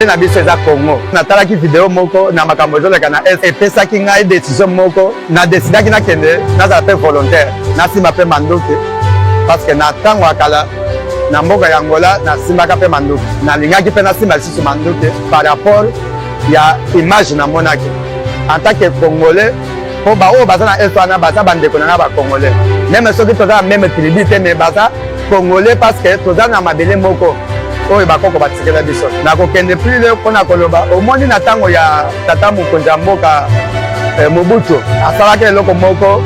na biso eza Congo natalaki video moko na makambo ezoleka na epesaki ngai décision moko na décidaki nakende nazala mpe volontaire nasimba mpe mandoki parce que na ntango ya kala na mboka ya Angola nasimbaka mpe mandoki nalingaki mpe nasimba lisusu mandoki par rapport ya image namonaki en tant que congolais po baoyo baza na est wana baza bandeko na nga bacongolais meme soki toza na meme tribu te mais baza congolais parce que toza na mabele moko oyo bakoko batikela biso nakokende plus le mpona koloba omoni na ntango ya tata mokonzi ya mboka Mobutu asalaki eloko moko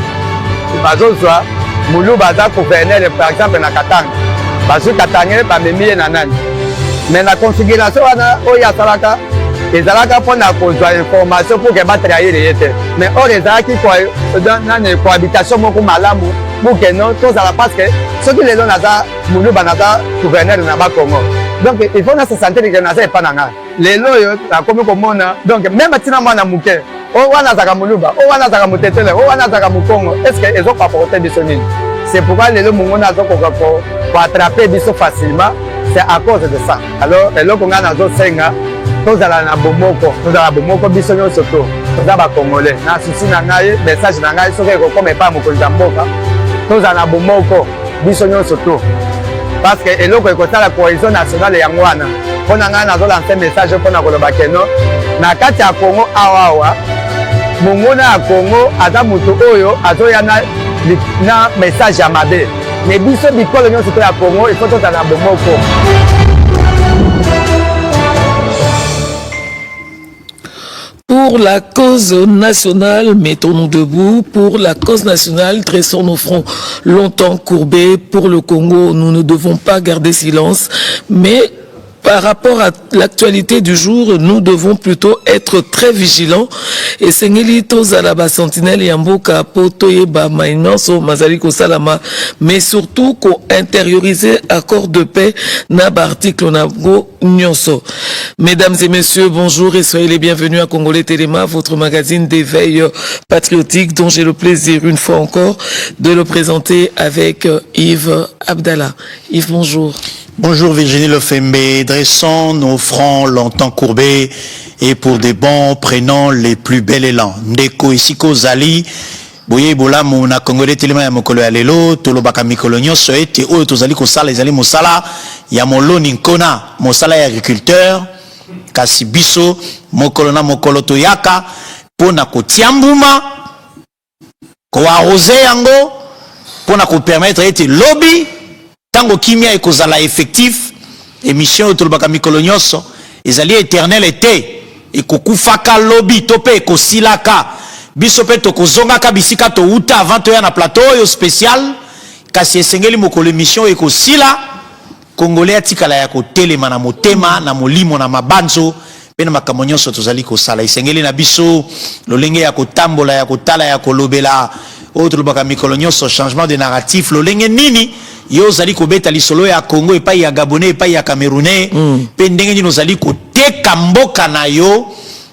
bazozwa mulu baza gouverneur par exemple na Katanga bazwi Katanga bamemi ye na nani mais na configuration wana oyo asalaka ezalaka mpona kozwa information pour ke batrahire ye te mais or ezalaki nani cohabitation moko malamu pour ke non tozala parce que soki lelo naza muluba naza gouverneur na bakongo donc il faut na se sentir que naza epa na ngai lelo oyo nakomi komona donc même ntina mwana moke oyo wana azaka muluba oyo wana azaka motetele oyo wana azaka mokongo est ce que ezopaporte biso nini c'est pourquoi lelo mongona azokoka koattrape biso facilement c'est à cause de ça alors eloko ngai nazosenga tozala na bomoko biso nyonso toza bacongolais na susi na ngai message na ngai soki ekokoma epai mokonzi ya mboka tozala na bomoko biso nyonso parce que eloko ekosala cohésion nationale yango wana mpo na ngai nazolanse message mpona koloba keno na kati ya Congo awawa mongona ya Congo aza moto oyo azoya na message ya mabe mais biso bikolo nyonso to ya Congo il faut tozala na bomoko. Pour la cause nationale, mettons-nous debout. Pour la cause nationale, dressons nos fronts longtemps courbés. Pour le Congo, nous ne devons pas garder silence. Mais par rapport à l'actualité du jour, nous devons plutôt être très vigilants. Et Sengelito Zalaba Sentinelle Yamboka Potoyeba Mainanso Mazaliko Salama, mais surtout qu'on intérioriser accord de paix Nab article Nago Nyonso. Mesdames et messieurs, bonjour et soyez les bienvenus à Congolais Téléma, votre magazine d'éveil patriotique dont j'ai le plaisir une fois encore de le présenter avec Yves Abdallah. Yves, bonjour. Bonjour Virginie Lefembe, dressons nos fronts longtemps courbés et pour des bons prenons les plus bels élans. Ndeko Isiko Zali, Boye Bola Mouna Congolais Telema ya Mokolo ya Lelo, Tolobaka Mikolo Nyonso ete oyo tozali kosala ezali mosala ya moloni nkona, mosala ya agriculteur, kasi biso mokolo na mokolo toyaka pona kotia mbuma, ko arroser yango, pona ko permettre ete lobby tango kimia ekozala effectif émission tolobaka mikolo nyonso ezali éternel été ekokufaka lobby tope ekosilaka biso pe tokozongaka bisika to uta avant to ya na plateau yo spécial kasi esengeli mokolo émission ekosila congolais atikala ya kotelema na motema na molimo na mabanzo pe na makambo nyonso tozali kosala esengeli na biso lolenge ya kotambola ya kotala ya kolobela autre lobaka mikolo nyonso changement de narratif lolenge nini yo zali kobeta lisolo ya Congo epai ya Gabonais epai ya Camerounais pe ndenge nini ozali koteka mboka na yo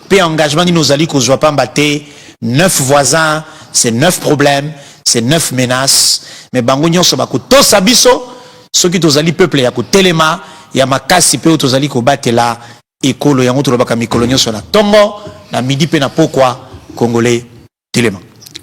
pe engagement nini ozali kozwa pamba te 9 voisins c'est 9 problèmes c'est 9 menaces mais bango nyonso bakotosa biso soki tozali peuple ya kotelema ya makasi pe tozali kobatela ekolo yango tolobaka mikolo nyonso na tongo na midi pe na pokwa Congolais Téléma.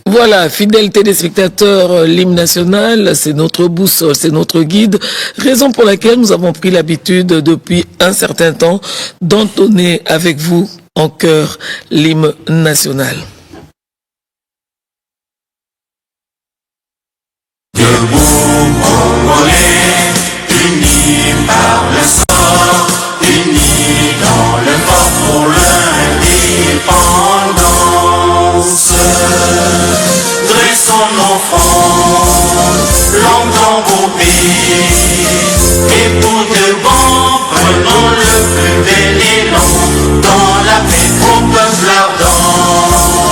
Voilà, fidèles téléspectateurs, l'hymne national, c'est notre boussole, c'est notre guide, raison pour laquelle nous avons pris l'habitude depuis un certain temps d'entonner avec vous en chœur l'hymne national. Debout Congolais, unis par le sang, unis dans le fort pour l'indépendance. Dressons nos fronts, longtemps courbés, et pour de bon, prenons le plus bel élan, dans la paix au peuple ardent.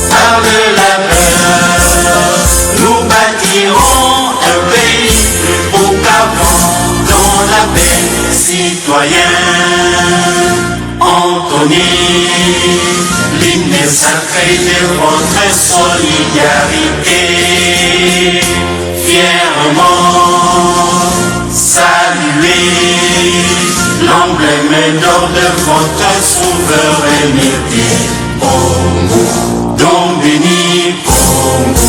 Par le labeur, nous bâtirons un pays plus beau qu'avant, dans la paix citoyenne. Anthony, l'hymne sacré de votre solidarité, fièrement saluer l'emblème d'or de votre souveraineté. Congo, don béni, Congo,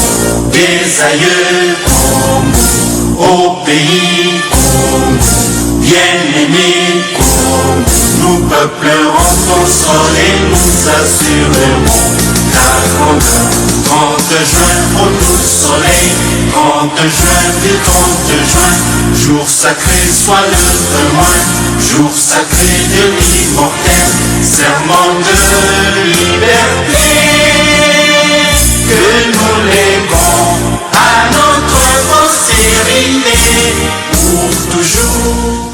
des aïeux, Congo, au pays, Congo, bien-aimé, Congo, nous peuplerons ton sol et nous assurerons la grandeur. 30 juin, au doux soleil, 30 juin, du 30 juin, jour sacré soit le témoin, jour sacré de l'immortel, serment de liberté, que nous léguons à notre postérité pour toujours.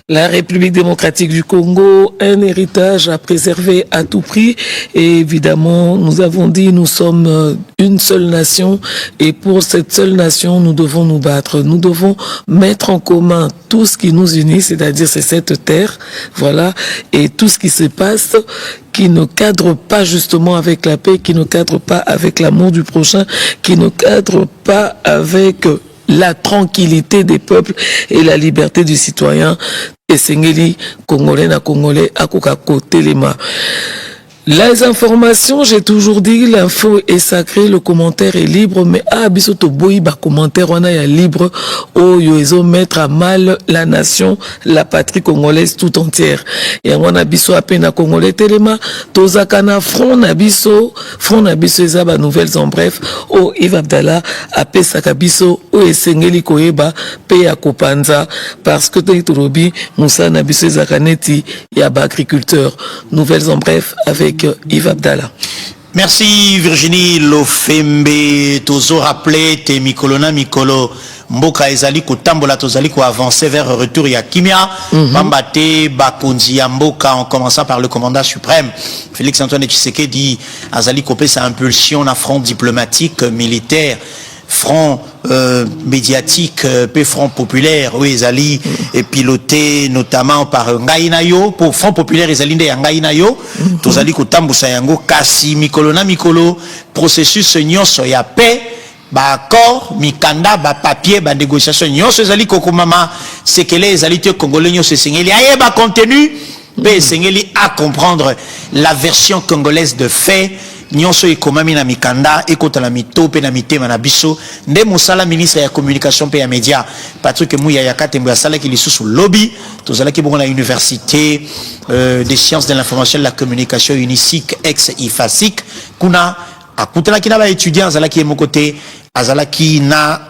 La République démocratique du Congo, un héritage à préserver à tout prix. Et évidemment, nous avons dit, nous sommes une seule nation. Et pour cette seule nation, nous devons nous battre. Nous devons mettre en commun tout ce qui nous unit, c'est-à-dire c'est cette terre. Voilà. Et tout ce qui se passe, qui ne cadre pas justement avec la paix, qui ne cadre pas avec l'amour du prochain, qui ne cadre pas avec la tranquillité des peuples et la liberté du citoyen. Et Sengeli, Congolais na Congolais, Akukako, Telema. Les informations, j'ai toujours dit, l'info est sacrée, le commentaire est libre, mais bisoto boyi ba commentaire on a libre au yoezo mettre à mal la nation, la patrie congolaise tout entière. Et on a biso à peine à Congolais Telema, tozakana front nabiso ezaba nouvelles en bref, au Yves Abdallah a pesaka biso au esengeli koeba pe ya kopanza parce que Turobi Moussa nabiso ezakaneti ya ba agriculteur. Nouvelles en bref avec Yves Abdallah. Merci Virginie Lofembe. Tozo rappelé te Mikolona Mikolo Mboka ezali kotambola tozali ko avancer vers retour ya Kimia. Bambate Bakonzi ya Mboka en commençant par le commandant suprême Félix Antoine Tshisekedi azali kopé sa impulsion na front diplomatique militaire front médiatique, front populaire, oui, Ezali est piloté notamment par Ngainayo, pour front populaire, Ezali de Ngainayo, Tozali Kotambu Sayango, Kasi, Mikolo na Mikolo, processus nyonso ya paix, ba accord, mikanda, ba papier, ba négociation, nyonso Ezali Kokomama, c'est que les Ezali te Congolais nyonso Sengeli, aye ba contenu, Sengeli à comprendre la version congolaise de fait, nyonso ekomami na mikanda ekota la mito pe na mitema na biso nde mosala ministre ya communication pe ya média Patrick Mouya ya Katembo ya sala ki lisusu lobby tozala ki bongo na université des sciences de l'information et de la communication UNISIC ex IFASIC kuna akutela ki na ba étudiants azala ki mo côté azala ki na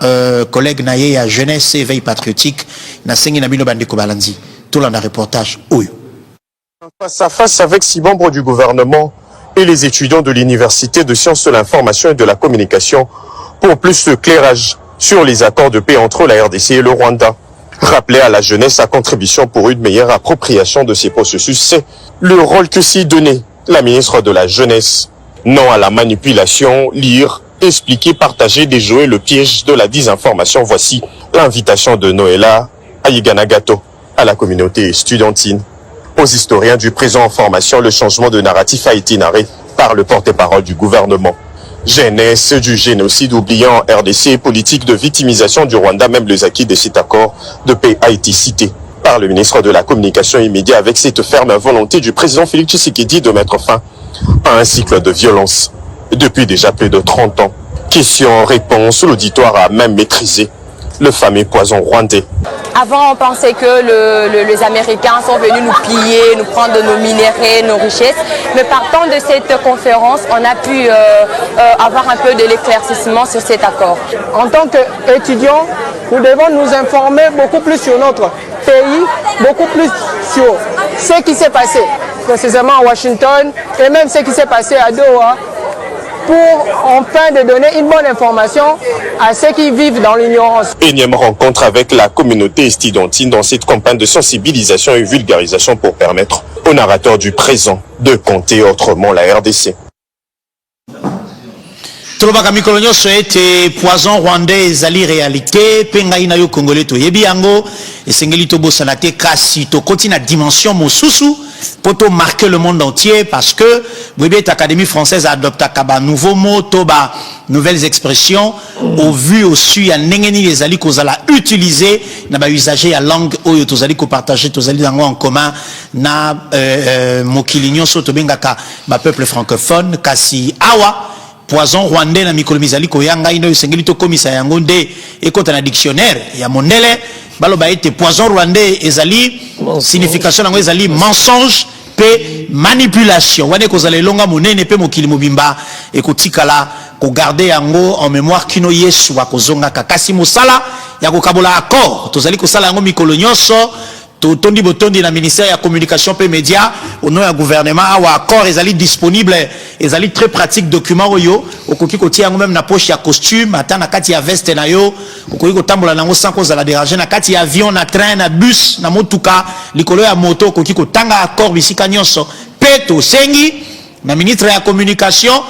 collègue na ye ya jeunesse éveil patriotique na sengi na bino bandeko balanzi tout là na reportage oyo face à face avec 6 membres du gouvernement et les étudiants de l'Université de sciences de l'information et de la communication pour plus de éclairage sur les accords de paix entre la RDC et le Rwanda. Rappeler à la jeunesse sa contribution pour une meilleure appropriation de ces processus, c'est le rôle que s'y donnait la ministre de la Jeunesse. Non à la manipulation, lire, expliquer, partager, déjouer le piège de la désinformation. Voici l'invitation de Noëlla Ayiganagato à la communauté estudiantine. Aux historiens du présent en formation, le changement de narratif a été narré par le porte-parole du gouvernement. Jeunesse du génocide oubliant en RDC, politique de victimisation du Rwanda, même les acquis de cet accord de paix a été cité par le ministre de la Communication immédiat avec cette ferme volonté du président Félix Tshisekedi de mettre fin à un cycle de violence depuis déjà plus de 30 ans. Question-réponse, l'auditoire a même maîtrisé le fameux poison rwandais. Avant, on pensait que les Américains sont venus nous piller, nous prendre nos minéraux, nos richesses. Mais partant de cette conférence, on a pu avoir un peu de l'éclaircissement sur cet accord. En tant qu'étudiants, nous devons nous informer beaucoup plus sur notre pays, beaucoup plus sur ce qui s'est passé, précisément à Washington, et même ce qui s'est passé à Doha, pour enfin de donner une bonne information à ceux qui vivent dans l'ignorance. Énième rencontre avec la communauté estudiantine dans cette campagne de sensibilisation et vulgarisation pour permettre aux narrateurs du présent de compter autrement la RDC. Tolobaka mikolo nyonso ete poison rwandais ezali réalité pe ngai na yo congolais toyebi yango esengeli tobosana te kasi tokoti na dimension mosusu po to marquer le monde entier parce que boyebi académie française adoptaka ba nouveau mot to ba nouvelles expressions au vu au su ya ndenge nini ezali kozala utiliser na ba usager ya langue oyo tozali ko partager tozali yango en commun na mokili nyonso tobengaka ba peuple francophone kasi awa poison rwandais na mikolo mizali koyanga ino esengeli to komisa yango nde ekota na dictionnaire ya mondele baloba ete poison rwandais ezali signification yango ezali mensonge pe manipulation wane kozala elonga monene pe mokili mobimba ekotikala ko garder yango en mémoire kino Yesu akozonga kasi mosala ya kokabola accord tozali kosala yango mikolo nyonso tondi botondi na ministère ya communication pe média au nom du gouvernement awa accord ezali disponible ezali très pratique document oyo okoki kotia yango même na poche ya costume ata na kati ya veste na yo okoki kotambola nango sans cause la déranger na kati ya avion na train na bus na motuka likolo ya moto okoki kotanga accord bisika nyonso pe tosengi na ministre ya communication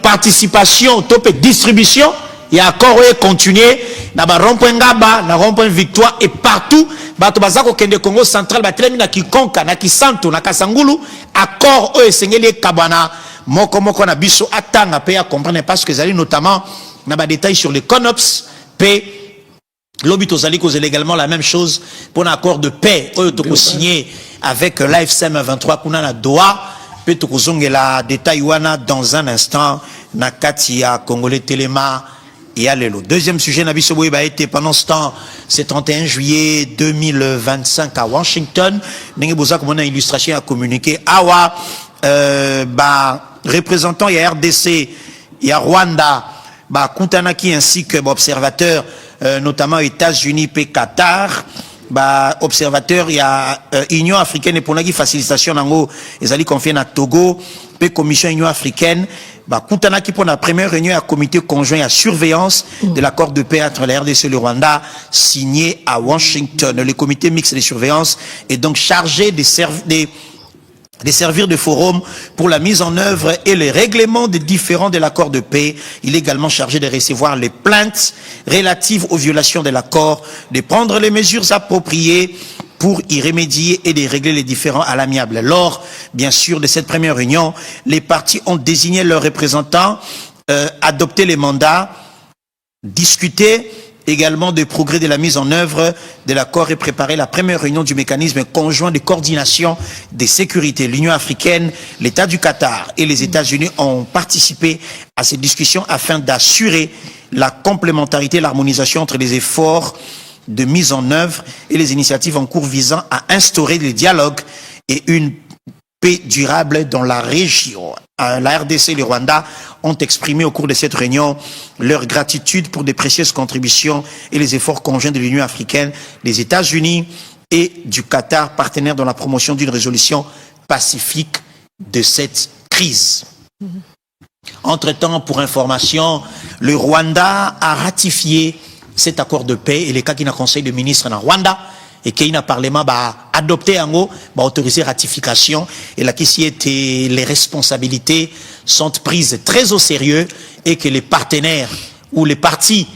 participation to pe distribution ya accord oyo continuer na ba rond-point Ngaba na rond-point Victoire et partout bato bazako kende Congo central batelemi na Kikonka na Kisanto na Kasangulu accord oyo esengeli kabana moko na biso atanga pe ya comprendre parce que zali notamment na ba détails sur les CONOPS pe lobi tozali cause également la même chose pour un accord de paix oyo toko signé avec l'AFCM 23 kuna na Doha pe toko zongela détail wana dans un instant na kati ya Congolais Telema. Et allez, le deuxième sujet, Nabiso Boyba a été pendant ce temps, c'est 31 juillet 2025 à Washington. N'engé boza comme on a illustration à communiquer. Awa, représentant, il y a RDC, il y a Rwanda, Kuntanaki ainsi que observateurs, notamment États-Unis et Qatar. Observateur, il y a Union africaine et pour la facilitation nango, ils allaient confier à Togo, puis Commission Union africaine. Kuntanaki pour la première réunion à comité conjoint à surveillance de l'accord de paix entre la RDC et le Rwanda signé à Washington. Le comité mixte de surveillance est donc chargé de servir de forum pour la mise en œuvre et les règlements des différends de l'accord de paix. Il est également chargé de recevoir les plaintes relatives aux violations de l'accord, de prendre les mesures appropriées pour y remédier et de régler les différends à l'amiable. Lors, bien sûr, de cette première réunion, les partis ont désigné leurs représentants, adopté les mandats, discuté également des progrès de la mise en œuvre de l'accord et préparé la première réunion du mécanisme conjoint de coordination des sécurités. L'Union africaine, l'État du Qatar et les États-Unis ont participé à ces discussions afin d'assurer la complémentarité et l'harmonisation entre les efforts de mise en œuvre et les initiatives en cours visant à instaurer des dialogues et une paix durable dans la région. La RDC et le Rwanda ont exprimé au cours de cette réunion leur gratitude pour des précieuses contributions et les efforts conjoints de l'Union africaine, des États-Unis et du Qatar, partenaires dans la promotion d'une résolution pacifique de cette crise. Entre-temps, pour information, le Rwanda a ratifié cet accord de paix et les cas qui n'a conseil de ministre en Rwanda et qui n'a parlement adopté en haut, autorisé ratification et là qui était les responsabilités sont prises très au sérieux et que les partenaires ou les partis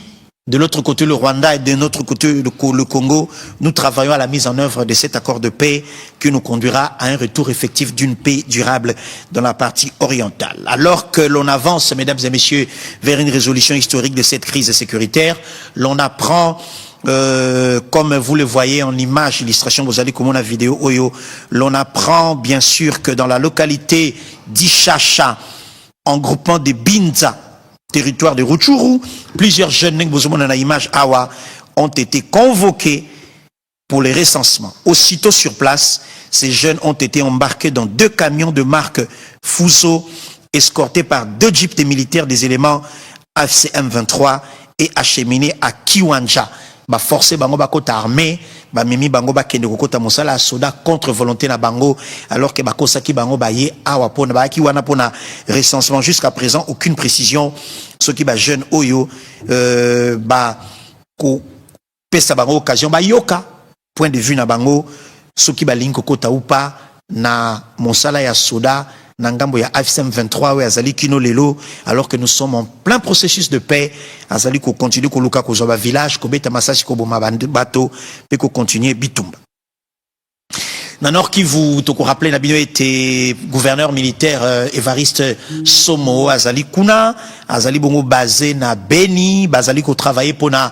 de l'autre côté le Rwanda et de notre côté le Congo, nous travaillons à la mise en œuvre de cet accord de paix qui nous conduira à un retour effectif d'une paix durable dans la partie orientale. Alors que l'on avance, mesdames et messieurs, vers une résolution historique de cette crise sécuritaire, l'on apprend, comme vous le voyez en image, illustration, vous allez comme la vidéo Oyo, l'on apprend bien sûr que dans la localité d'Ishacha, en groupement de Binza, territoire de Rutshuru, plusieurs jeunes Awa ont été convoqués pour les recensements. Aussitôt sur place, ces jeunes ont été embarqués dans 2 camions de marque Fuso, escortés par 2 jeeps des militaires des éléments AFCM 23 et acheminés à Kiwanja. Forcé bango bakota armée, mimi bango bakende kokota mosala soda contre volonté na bango, alors que bakosaki bango baye awa pona ba ki wana pona recensement. Jusqu'à présent aucune précision ce qui ba jeune oyo ko pesa bango occasion ba yoka point de vue na bango ce qui ba link kokota ou pas na mosala ya soda Nangambo ya AFSM 23 ou Azali Kino Lelo, alors que nous sommes en plein processus de paix. Azali ko continue ko luka ko zoba village, ko beta masasi ko boma bateau, pe ko continue bitumba. Nanor Kivu, toko rappelé Nabino était gouverneur militaire Évariste Somo, Azali Kuna, Azali Bongo basé na Beni, Bazali ko travaillé pour na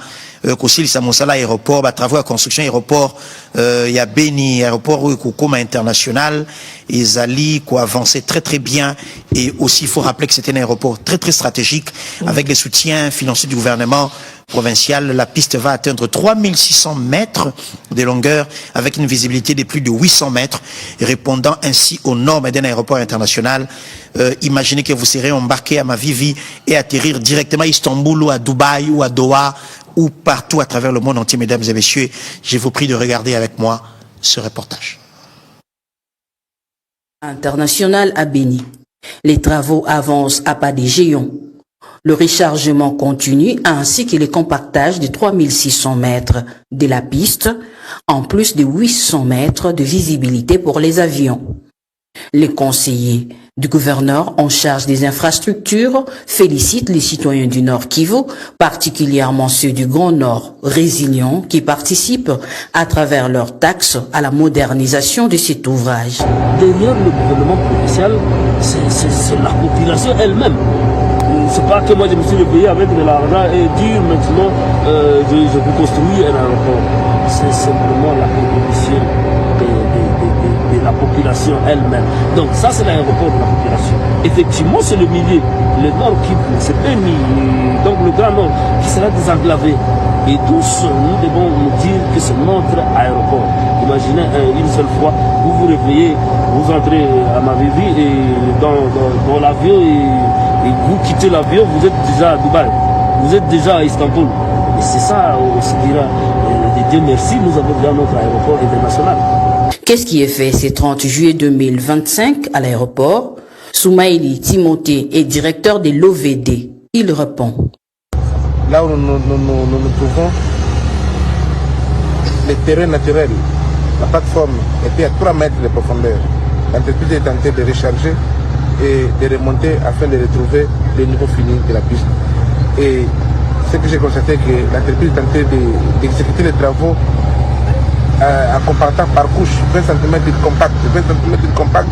Kosilisa Monsala aéroport, ba travaux à construction aéroport, y a Beni aéroport ou Koma international, et Zali ko avancé très très bien, et aussi il faut rappeler que c'était un aéroport très très stratégique avec les soutiens financiers du gouvernement provincial. La piste va atteindre 3600 mètres de longueur avec une visibilité de plus de 800 mètres, répondant ainsi aux normes d'un aéroport international. Imaginez que vous serez embarqué à Mavivi et atterrir directement à Istanbul ou à Dubaï ou à Doha ou partout à travers le monde entier, mesdames et messieurs. Je vous prie de regarder avec moi ce reportage. International à Béni. Les travaux avancent à pas des géants. Le rechargement continue ainsi que le compactage de 3600 mètres de la piste, en plus de 800 mètres de visibilité pour les avions. Les conseillers du gouverneur en charge des infrastructures félicitent les citoyens du Nord Kivu, particulièrement ceux du Grand Nord résilients qui participent à travers leurs taxes à la modernisation de cet ouvrage. Derrière le gouvernement provincial, c'est la population elle-même. C'est pas que moi je me suis réveillé avec de l'argent et dire maintenant je peux construire un aéroport. C'est simplement la contribution de la population elle-même. Donc ça c'est l'aéroport de la population. Effectivement c'est le milieu, le nord qui c'est Béni, donc le grand nord qui sera désenclavé. Et tous nous devons nous dire que c'est notre aéroport. Imaginez une seule fois, vous vous réveillez, vous entrez à Mavivi et dans l'avion et vous quittez l'avion, vous êtes déjà à Dubaï, vous êtes déjà à Istanbul. Et c'est ça, on se dira, Dieu merci, nous avons déjà notre aéroport international. Qu'est-ce qui est fait ce 30 juillet 2025 à l'aéroport? Soumaïli Timothée est directeur de l'OVD. Il répond. Là où nous trouvons, le terrain naturel, la plateforme était à 3 mètres de profondeur. L'entreprise est tentée de recharger et de remonter afin de retrouver le niveau fini de la piste. Et ce que j'ai constaté, que l'entreprise tentait d'exécuter les travaux en compactant par couche, 20 cm de compact, 20 cm de compact,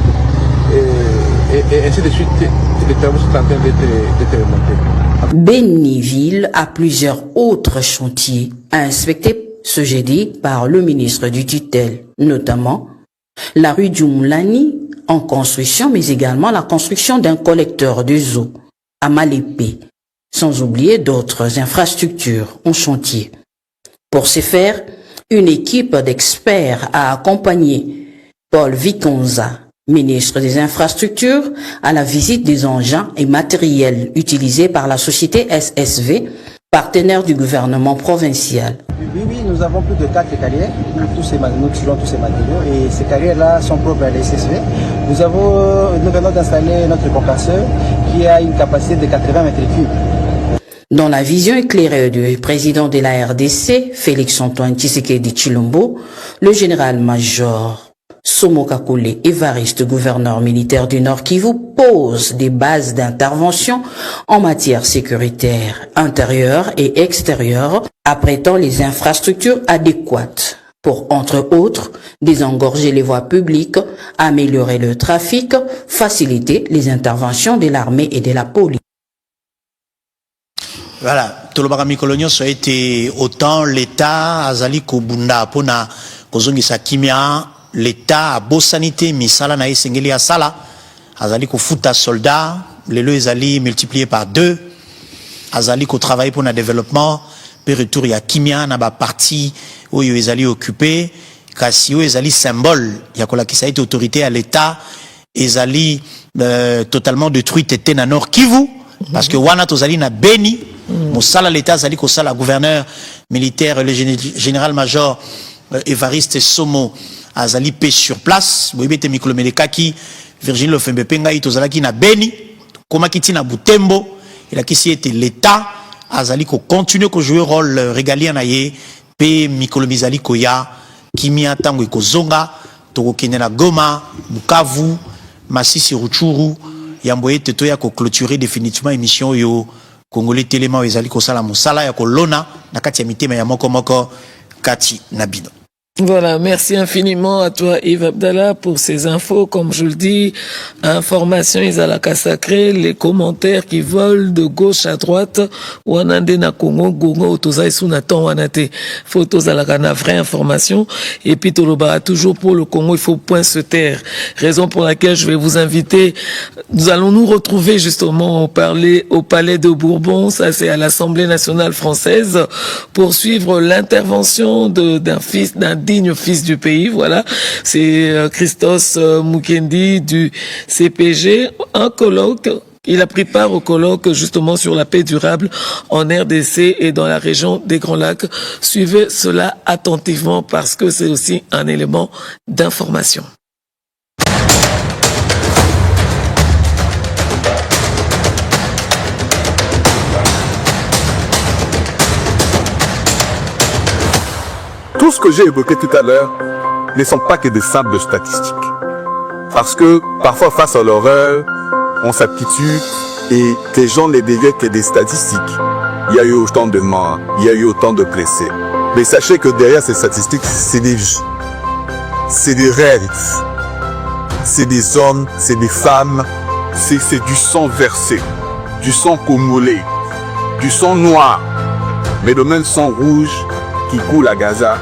et ainsi de suite, les travaux sont en train d'être remontés. Béniville a plusieurs autres chantiers à inspecter ce jeudi par le ministre du tutelle, notamment la rue du Moulani en construction, mais également la construction d'un collecteur de eau à Malépé, sans oublier d'autres infrastructures en chantier. Pour ce faire, une équipe d'experts a accompagné Paul Vikonza, ministre des Infrastructures, à la visite des engins et matériels utilisés par la société SSV, partenaire du gouvernement provincial. Oui, nous avons plus de 4 carrières, nous tirons tous ces matériaux et ces carrières-là sont propres à la SSV. Nous venons d'installer notre compresseur qui a une capacité de 80 mètres cubes. Dans la vision éclairée du président de la RDC, Félix-Antoine Tshisekedi Tshilombo, le général-major Somo Kakule Évariste, gouverneur militaire du Nord Kivu, pose des bases d'intervention en matière sécuritaire intérieure et extérieure, apprêtant les infrastructures adéquates pour, entre autres, désengorger les voies publiques, améliorer le trafic, faciliter les interventions de l'armée et de la police. Voilà, Tolobara Mikolonio, ça a été autant l'État, Azali Kobunda, Pona, Kozongi Sakimia, l'État a beau sanité, Misala na Esengeli Asala, Azali Kofuta soldats, les lois Azali multipliés par 2, Azali ko travailler pour le développement, puis retour ya Kimia, na ba parti où ils allaient occuper, Kassio, ils allaient symbole, Yakola qui ça a été autorité à l'État, ils allaient totalement détruit était na Nord Kivu, parce que Wana Tozali na Beni, Moussala l'État, Zali Kosala, gouverneur militaire, le général-major Évariste Somo, Azali P sur place, Boibete Mikolomedekaki, Virginie Lofembepenga, Tozalaki na Beni, Komakiti na Butembo, et là qui était l'État, Azali ko continue ko jouer rôle régalien na ye, P Mikolomizali Koya, Kimia Tango Kozonga, Toko Kenena Goma, Bukavu, Massissi Ruchuru yamboye teto ya ko clôturer définitivement émission yo Congolais Téléma ezali ko sala musala ya kolona na kati ya mitema ya moko kati nabino. Voilà, merci infiniment à toi Yves Abdallah pour ces infos. Comme je le dis, informations Izalaka sacré, les commentaires qui volent de gauche à droite, Wanande na Congo, Gongo, Otoza et Sunatan Wanate, photos à la vraie information. Et puis Tolobara, toujours pour le Congo, il faut point se taire. Raison pour laquelle je vais vous inviter, nous allons nous retrouver justement au palais de Bourbon, ça c'est à l'Assemblée nationale française, pour suivre l'intervention d'un digne fils du pays, voilà, c'est Christos Mukendi du CPG, un colloque. Il a pris part au colloque justement sur la paix durable en RDC et dans la région des Grands Lacs. Suivez cela attentivement parce que c'est aussi un élément d'information. Tout ce que j'ai évoqué tout à l'heure ne sont pas que des simples statistiques. Parce que parfois face à l'horreur, on s'habitue et les gens ne deviennent que des statistiques. Il y a eu autant de morts, il y a eu autant de blessés. Mais sachez que derrière ces statistiques, c'est des rêves, c'est des hommes, c'est des femmes, c'est du sang versé, du sang congolais, du sang noir, mais le même sang rouge qui coule à Gaza,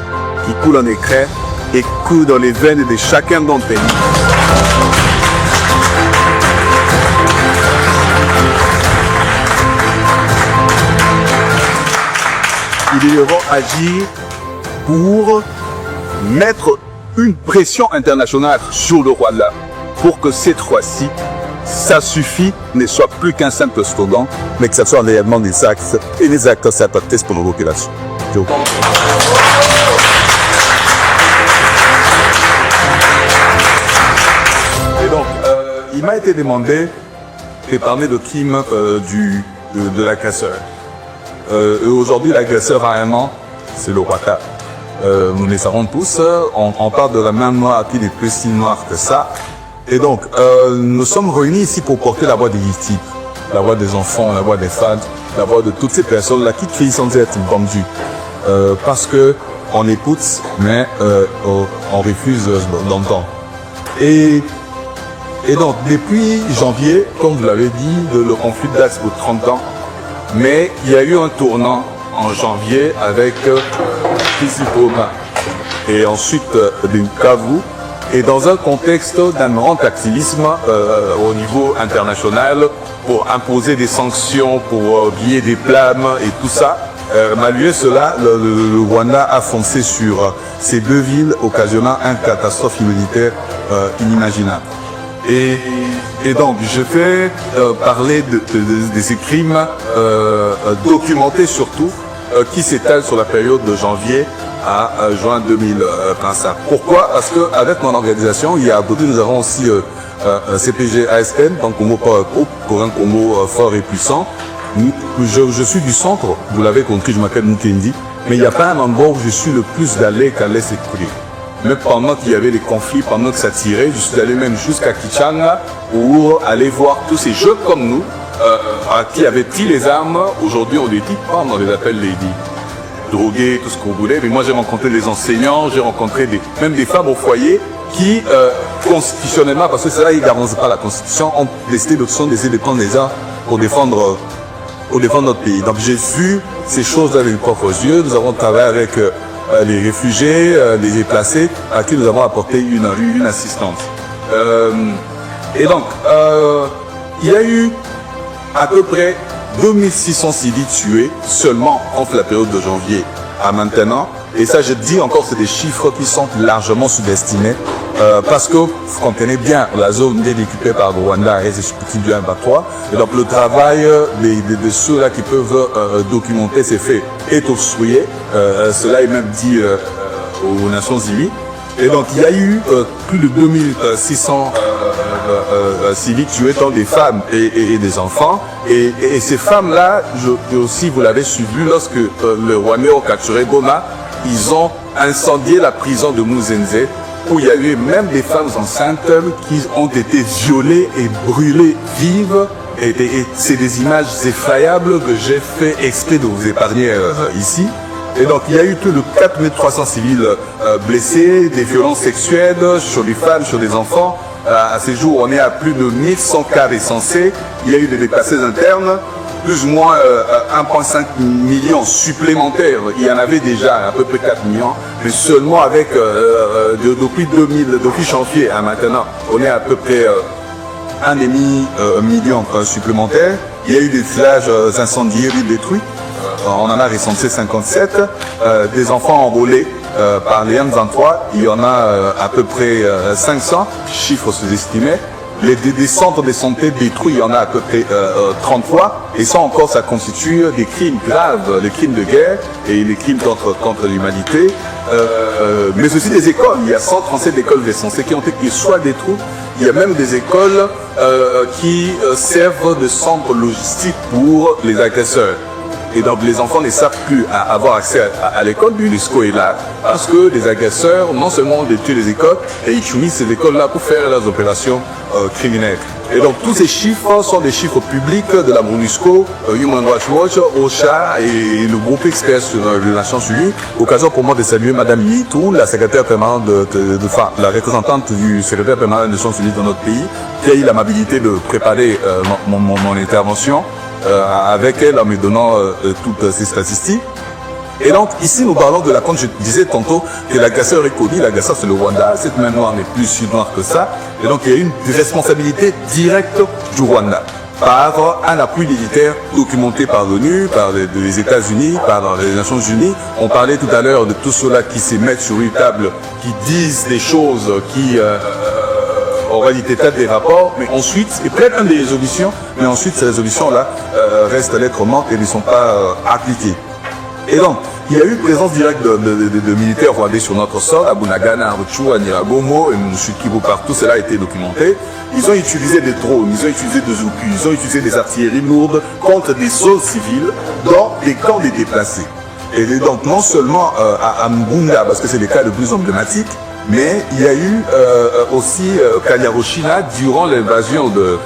qui coule en Ukraine et coule dans les veines de chacun d'entre nous. Ils devront agir pour mettre une pression internationale sur le Rwanda pour que cette fois-ci, ça suffit, ne soit plus qu'un simple slogan, mais que ce soit réellement des actes et des actes s'adaptés pour nos populations. Et donc, il m'a été demandé de parler de crime de l'agresseur. Aujourd'hui, l'agresseur réellement, c'est le Rwanda. Nous les savons tous, on parle de la main noire qui n'est plus si noire que ça. Et donc, nous sommes réunis ici pour porter la voix des victimes, la voix des enfants, la voix des femmes, la voix de toutes ces personnes-là qui crient sans être entendues. Parce que on écoute, mais on refuse d'entendre. Et donc, depuis janvier, comme vous l'avez dit, le conflit date pour 30 ans, mais il y a eu un tournant en janvier avec Kisipoma et ensuite Bukavu, et dans un contexte d'un grand activisme au niveau international pour imposer des sanctions, pour lier des plames et tout ça. Malgré cela, le Rwanda a foncé sur ces deux villes, occasionnant une catastrophe humanitaire inimaginable. Et donc, je vais parler de ces crimes documentés surtout, qui s'étalent sur la période de janvier à juin 2025. Pourquoi? Parce qu'avec mon organisation, il y a nous avons aussi CPG ASN, donc Congo Power Group, pour un Congo fort et puissant. Je suis du centre, vous l'avez compris, je m'appelle Mukendi, mais il n'y a pas un endroit où je suis le plus allé qu'à l'Est écoulé. Même pendant qu'il y avait les conflits, pendant que ça tirait, je suis allé même jusqu'à Kichanga pour aller voir tous ces jeunes comme nous, qui avaient pris les armes. Aujourd'hui, on les dit pas, on les appelle les drogués, tout ce qu'on voulait. Mais moi, j'ai rencontré des enseignants, j'ai rencontré même des femmes au foyer qui, constitutionnellement, parce que c'est là, ils ne garantent pas la Constitution, ont décidé d'essayer de prendre les armes pour défendre notre pays. Donc j'ai vu ces choses avec mes propres yeux. Nous avons travaillé avec les réfugiés, les déplacés, à qui nous avons apporté une assistance. Et donc, il y a eu à peu près 2600 civils tués seulement entre la période de janvier à maintenant. Et ça, je dis encore, c'est des chiffres qui sont largement sous-estimés parce que vous comprenez bien, la zone est occupée par le Rwanda et c'est petit du 1 par 3. Et donc le travail de ceux-là qui peuvent documenter ces faits est obstrué. Cela est même dit aux Nations Unies. Et donc il y a eu plus de 2600 civils tués, tant des femmes et des enfants. Et ces femmes-là, aussi vous l'avez suivi, lorsque le Rwanda a capturé Goma, ils ont incendié la prison de Muzenze où il y a eu même des femmes enceintes qui ont été violées et brûlées vives. Et c'est des images effroyables que j'ai fait exprès de vous épargner ici. Et donc il y a eu plus de 4300 civils blessés, des violences sexuelles sur les femmes, sur les enfants. À ces jours, on est à plus de 1100 cas recensés. Il y a eu des déplacés internes, plus ou moins 1,5 million supplémentaires. Il y en avait déjà à peu près 4 millions, mais seulement avec depuis 2000, depuis janvier à maintenant, on est à peu près 1,5 million supplémentaires. Il y a eu des villages incendiés, détruits. On en a recensé 57. Des enfants enrôlés par les M23, il y en a à peu près 500, chiffres sous-estimés. Des centres de santé détruits, il y en a à peu près 30 fois. Et ça encore, ça constitue des crimes graves, les crimes de guerre et les crimes contre l'humanité. Mais aussi des écoles. Il y a 137 écoles recensées qui ont été soit détruites. Il y a même des écoles qui servent de centre logistique pour les agresseurs. Et donc les enfants ne savent plus avoir accès à l'école, l'UNESCO est là. Parce que les agresseurs, non seulement détruisent les écoles, et ils utilisent ces écoles-là pour faire leurs opérations criminelles. Et donc tous ces chiffres sont des chiffres publics de la MONUSCO, Human Rights Watch, OCHA et le groupe expert sur les Nations Unies. Occasion pour moi de saluer Madame Yitou, la secrétaire permanente la représentante du secrétaire permanent des Nations Unies dans notre pays, qui a eu l'amabilité de préparer mon intervention. Avec elle en me donnant toutes ces statistiques. Et donc ici nous parlons de comme je disais tantôt, que l'agresseur est connu, l'agresseur c'est le Rwanda, cette main noire n'est plus si noire que ça. Et donc il y a une responsabilité directe du Rwanda par un appui militaire documenté par l'ONU, par les États-Unis, par les Nations Unies. On parlait tout à l'heure de tous ceux-là qui se mettent sur une table, qui disent des choses qui en réalité tête des rapports, mais ensuite, et peut-être des résolutions, mais ensuite ces résolutions-là restent lettres mortes et ne sont pas appliquées. Et donc, il y a eu présence directe de militaires rwandais sur notre sol, à Bunagana, à Ruchu, à Nyiragongo, et Mouchikibo, partout, cela a été documenté. Ils ont utilisé des drones, ils ont utilisé des obus, ils ont utilisé des artilleries lourdes contre des sols civils dans des camps des déplacés. Et donc, non seulement à Mbunda, parce que c'est le cas le plus emblématique, mais il y a eu aussi Kanyarushina durant l'invasion de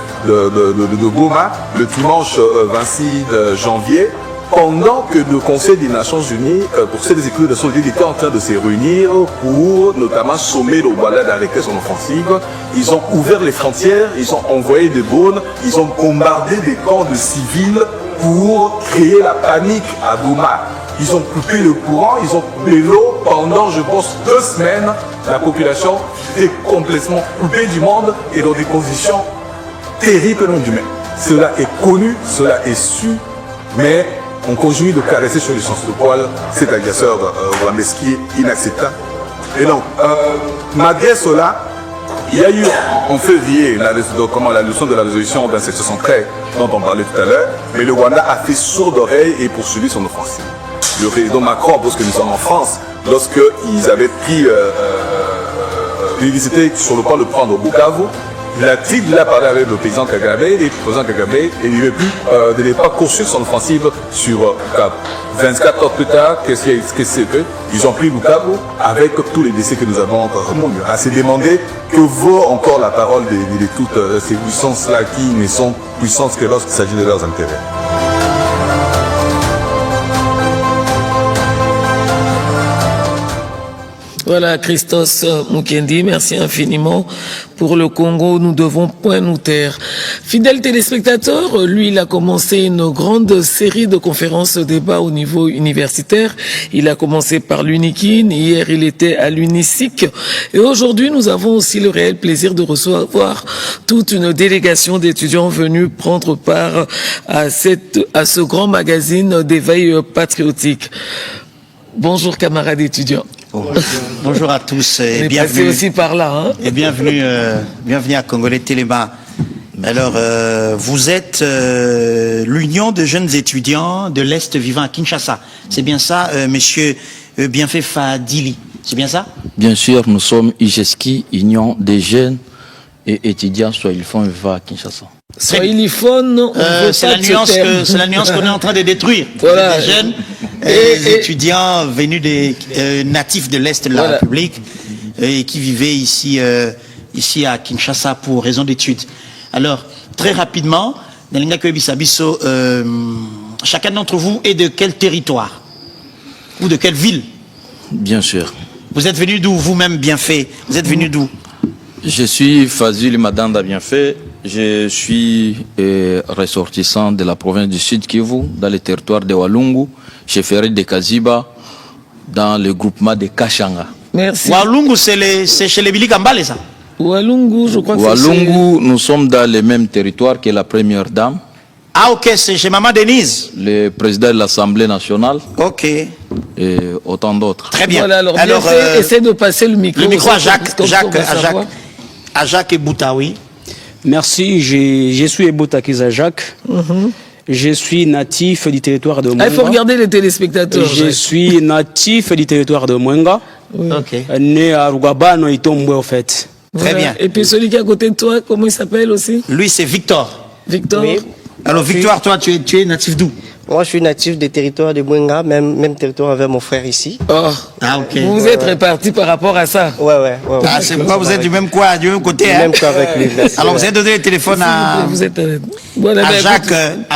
Goma le dimanche 26 janvier, pendant que le Conseil des Nations Unies, pour ces équipes de solidarité, était en train de se réunir pour notamment sommer le Rwanda d'arrêter son offensive. Ils ont ouvert les frontières, ils ont envoyé des drones, ils ont bombardé des camps de civils pour créer la panique à Goma. Ils ont coupé le courant, ils ont coupé l'eau pendant, je pense, 2 semaines. La population était complètement coupée du monde et dans des conditions terriblement humaines. Cela est connu, cela est su, mais on continue de caresser sur les sens de poil cet agresseur rwandais qui est inacceptable. Et donc, malgré cela, il y a eu en février la leçon de la résolution 2773 dont on parlait tout à l'heure, mais le Rwanda a fait sourde oreille et poursuivi son offensive. Le président Macron, parce que nous sommes en France, lorsqu'ils avaient pris l'université sur le point de prendre Bukavu, il a parlé avec le président Kagame et le président Kagame et il ne devait pas poursuivre son offensive sur Bukavu. 24 heures plus tard, qu'est-ce que ils ont pris Bukavu avec tous les décès que nous avons à se demander que vaut encore la parole de toutes ces puissances-là qui ne sont puissances que lorsqu'il s'agit de leurs intérêts. Voilà, Christos Mukendi, merci infiniment. Pour le Congo, nous devons point nous taire. Fidèle téléspectateur, lui, il a commencé une grande série de conférences débats au niveau universitaire. Il a commencé par l'UNIKIN, hier il était à l'UNISIC. Et aujourd'hui, nous avons aussi le réel plaisir de recevoir toute une délégation d'étudiants venus prendre part à ce grand magazine d'éveil patriotique. Bonjour camarades étudiants. Bonjour à tous et bienvenue aussi par là. Hein, et bienvenue à Congolais Téléma. Alors, vous êtes l'Union de jeunes étudiants de l'Est vivant à Kinshasa. C'est bien ça, monsieur Bienfait Fadili. C'est bien ça? Bien sûr, nous sommes IGESKI, Union des jeunes et étudiants Swahiliphone vivant à Kinshasa. Swahiliphone, c'est la nuance qu'on est en train de détruire. Voilà. Des jeunes et étudiants venus des natifs de l'Est de la République. et qui vivait ici, ici à Kinshasa pour raison d'études. Alors, très rapidement, chacun d'entre vous est de quel territoire ou de quelle ville? Bien sûr. Vous êtes venu d'où vous-même, Bienfait? Vous êtes venu d'où? Je suis Fazil Madanda Bienfait. Je suis ressortissant de la province du Sud Kivu, dans le territoire de Walungu, chez Ferry de Kaziba, dans le groupement de Kachanga. Merci. Walungu, c'est chez les Billy Kambale, ça? Walungu, je crois que c'est... Walungu, nous sommes dans le même territoire que la première dame. Ah, ok, c'est chez Maman Denise. Le président de l'Assemblée nationale. Ok. Et autant d'autres. Très bien. Voilà, alors essaie de passer le micro. Le micro à Jacques et Bouta, oui. Merci, je suis Ebouta Kiza Jacques. Je suis natif du territoire de Mwenga. Il faut regarder les téléspectateurs. Je suis natif du territoire de Mwenga. Oui. Né à Rugabano et Tomboué, en fait. Très bien. Et puis celui qui est à côté de toi, comment il s'appelle aussi? Lui, c'est Victor. Victor. Oui. Alors, Victor, toi, tu es natif d'où? Moi, je suis natif des territoires de Mwenga, même territoire avec mon frère ici. Oh. Ah, ok. Vous êtes répartis par rapport à ça? Ouais. Ah, c'est pourquoi vous êtes du même coin, du même côté. Du même coin avec lui. Alors, vous avez donné le téléphone à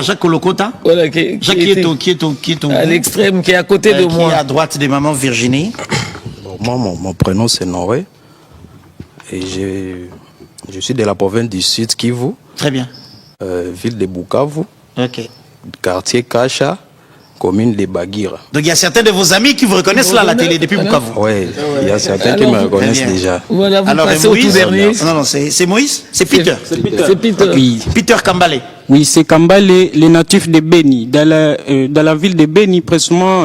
Jacques Kolokota. Voilà, Jacques qui est ton à l'extrême, qui est à côté de moi. Qui est à droite de maman Virginie. Bon, moi, mon prénom, c'est Noé. Et je suis de la province du Sud Kivu. Très bien. Ville de Bukavu. Ok. Quartier Kacha, commune de Bagira. Donc il y a certains de vos amis qui vous reconnaissent là à la télé depuis Bukavu. Oui, il y a certains qui me reconnaissent déjà. Voilà, vous alors, passez au tout dernier. Non, c'est Moïse? C'est Peter. C'est Peter. Oui. Peter Kambale. Oui, c'est Kambale, les natifs de Beni, dans la ville de Beni, précisément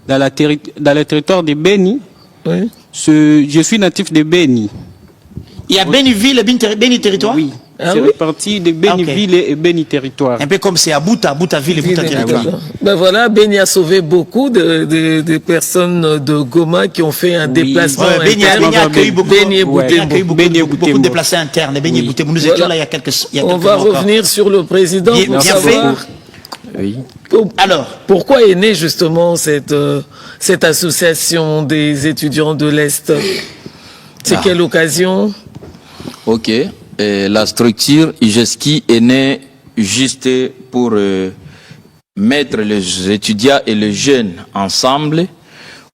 dans le territoire de Beni. Oui. Je suis natif de Beni. Il y a Beniville et Beni territoire? Oui. C'est réparti de Beniville et Beni territoire. Un peu comme c'est à Boutaville et Bouta territoire. Ben voilà, Beni a sauvé beaucoup de personnes de Goma qui ont fait un déplacement Beni a accueilli beaucoup de déplacés internes. Beni et Boutembo. Nous étions là il y a quelques On va revenir sur le président pour savoir. Oui. Alors, pourquoi est née justement cette association des étudiants de l'Est? C'est quelle occasion? Ok. La structure IGESKI est née juste pour mettre les étudiants et les jeunes ensemble,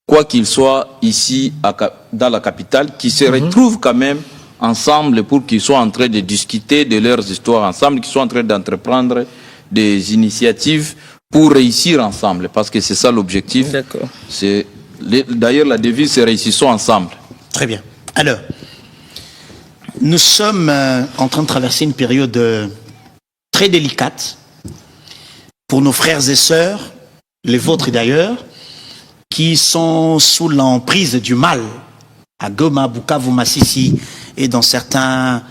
quoi qu'ils soient ici dans la capitale, qui se retrouvent quand même ensemble pour qu'ils soient en train de discuter de leurs histoires ensemble, qu'ils soient en train d'entreprendre des initiatives pour réussir ensemble, parce que c'est ça l'objectif. D'accord. D'ailleurs, la devise, c'est réussissons ensemble. Très bien. Alors, nous sommes en train de traverser une période très délicate pour nos frères et sœurs, les vôtres d'ailleurs, qui sont sous l'emprise du mal à Goma, Bukavu, Massissi et dans certains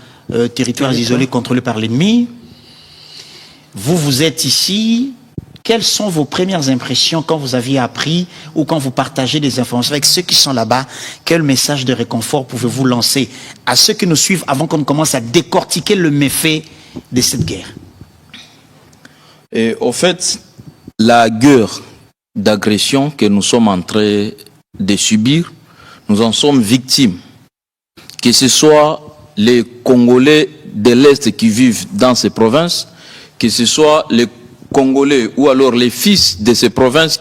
territoires isolés contrôlés par l'ennemi. Vous êtes ici. Quelles sont vos premières impressions quand vous aviez appris ou quand vous partagez des informations avec ceux qui sont là-bas? Quel message de réconfort pouvez-vous lancer à ceux qui nous suivent avant qu'on commence à décortiquer le méfait de cette guerre? Et au fait, la guerre d'agression que nous sommes en train de subir, nous en sommes victimes. Que ce soit les Congolais de l'Est qui vivent dans ces provinces, que ce soit les Congolais ou alors les fils de ces provinces,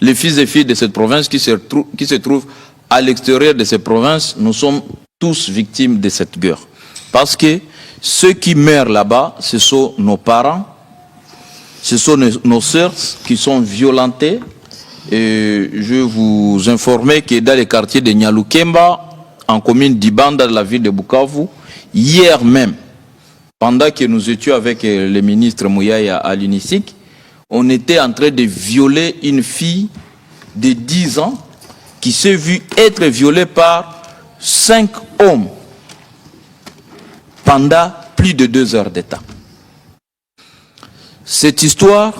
les fils et filles de cette province qui se trouvent à l'extérieur de ces provinces, nous sommes tous victimes de cette guerre. Parce que ceux qui meurent là-bas, ce sont nos parents, ce sont nos sœurs qui sont violentées. Et je vais vous informer que dans les quartiers de Nyalukemba, en commune d'Ibanda, de la ville de Bukavu, hier même, pendant que nous étions avec le ministre Mouyaya à l'UNICIC, on était en train de violer une fille de 10 ans qui s'est vue être violée par 5 hommes pendant plus de 2 heures de temps. Cette histoire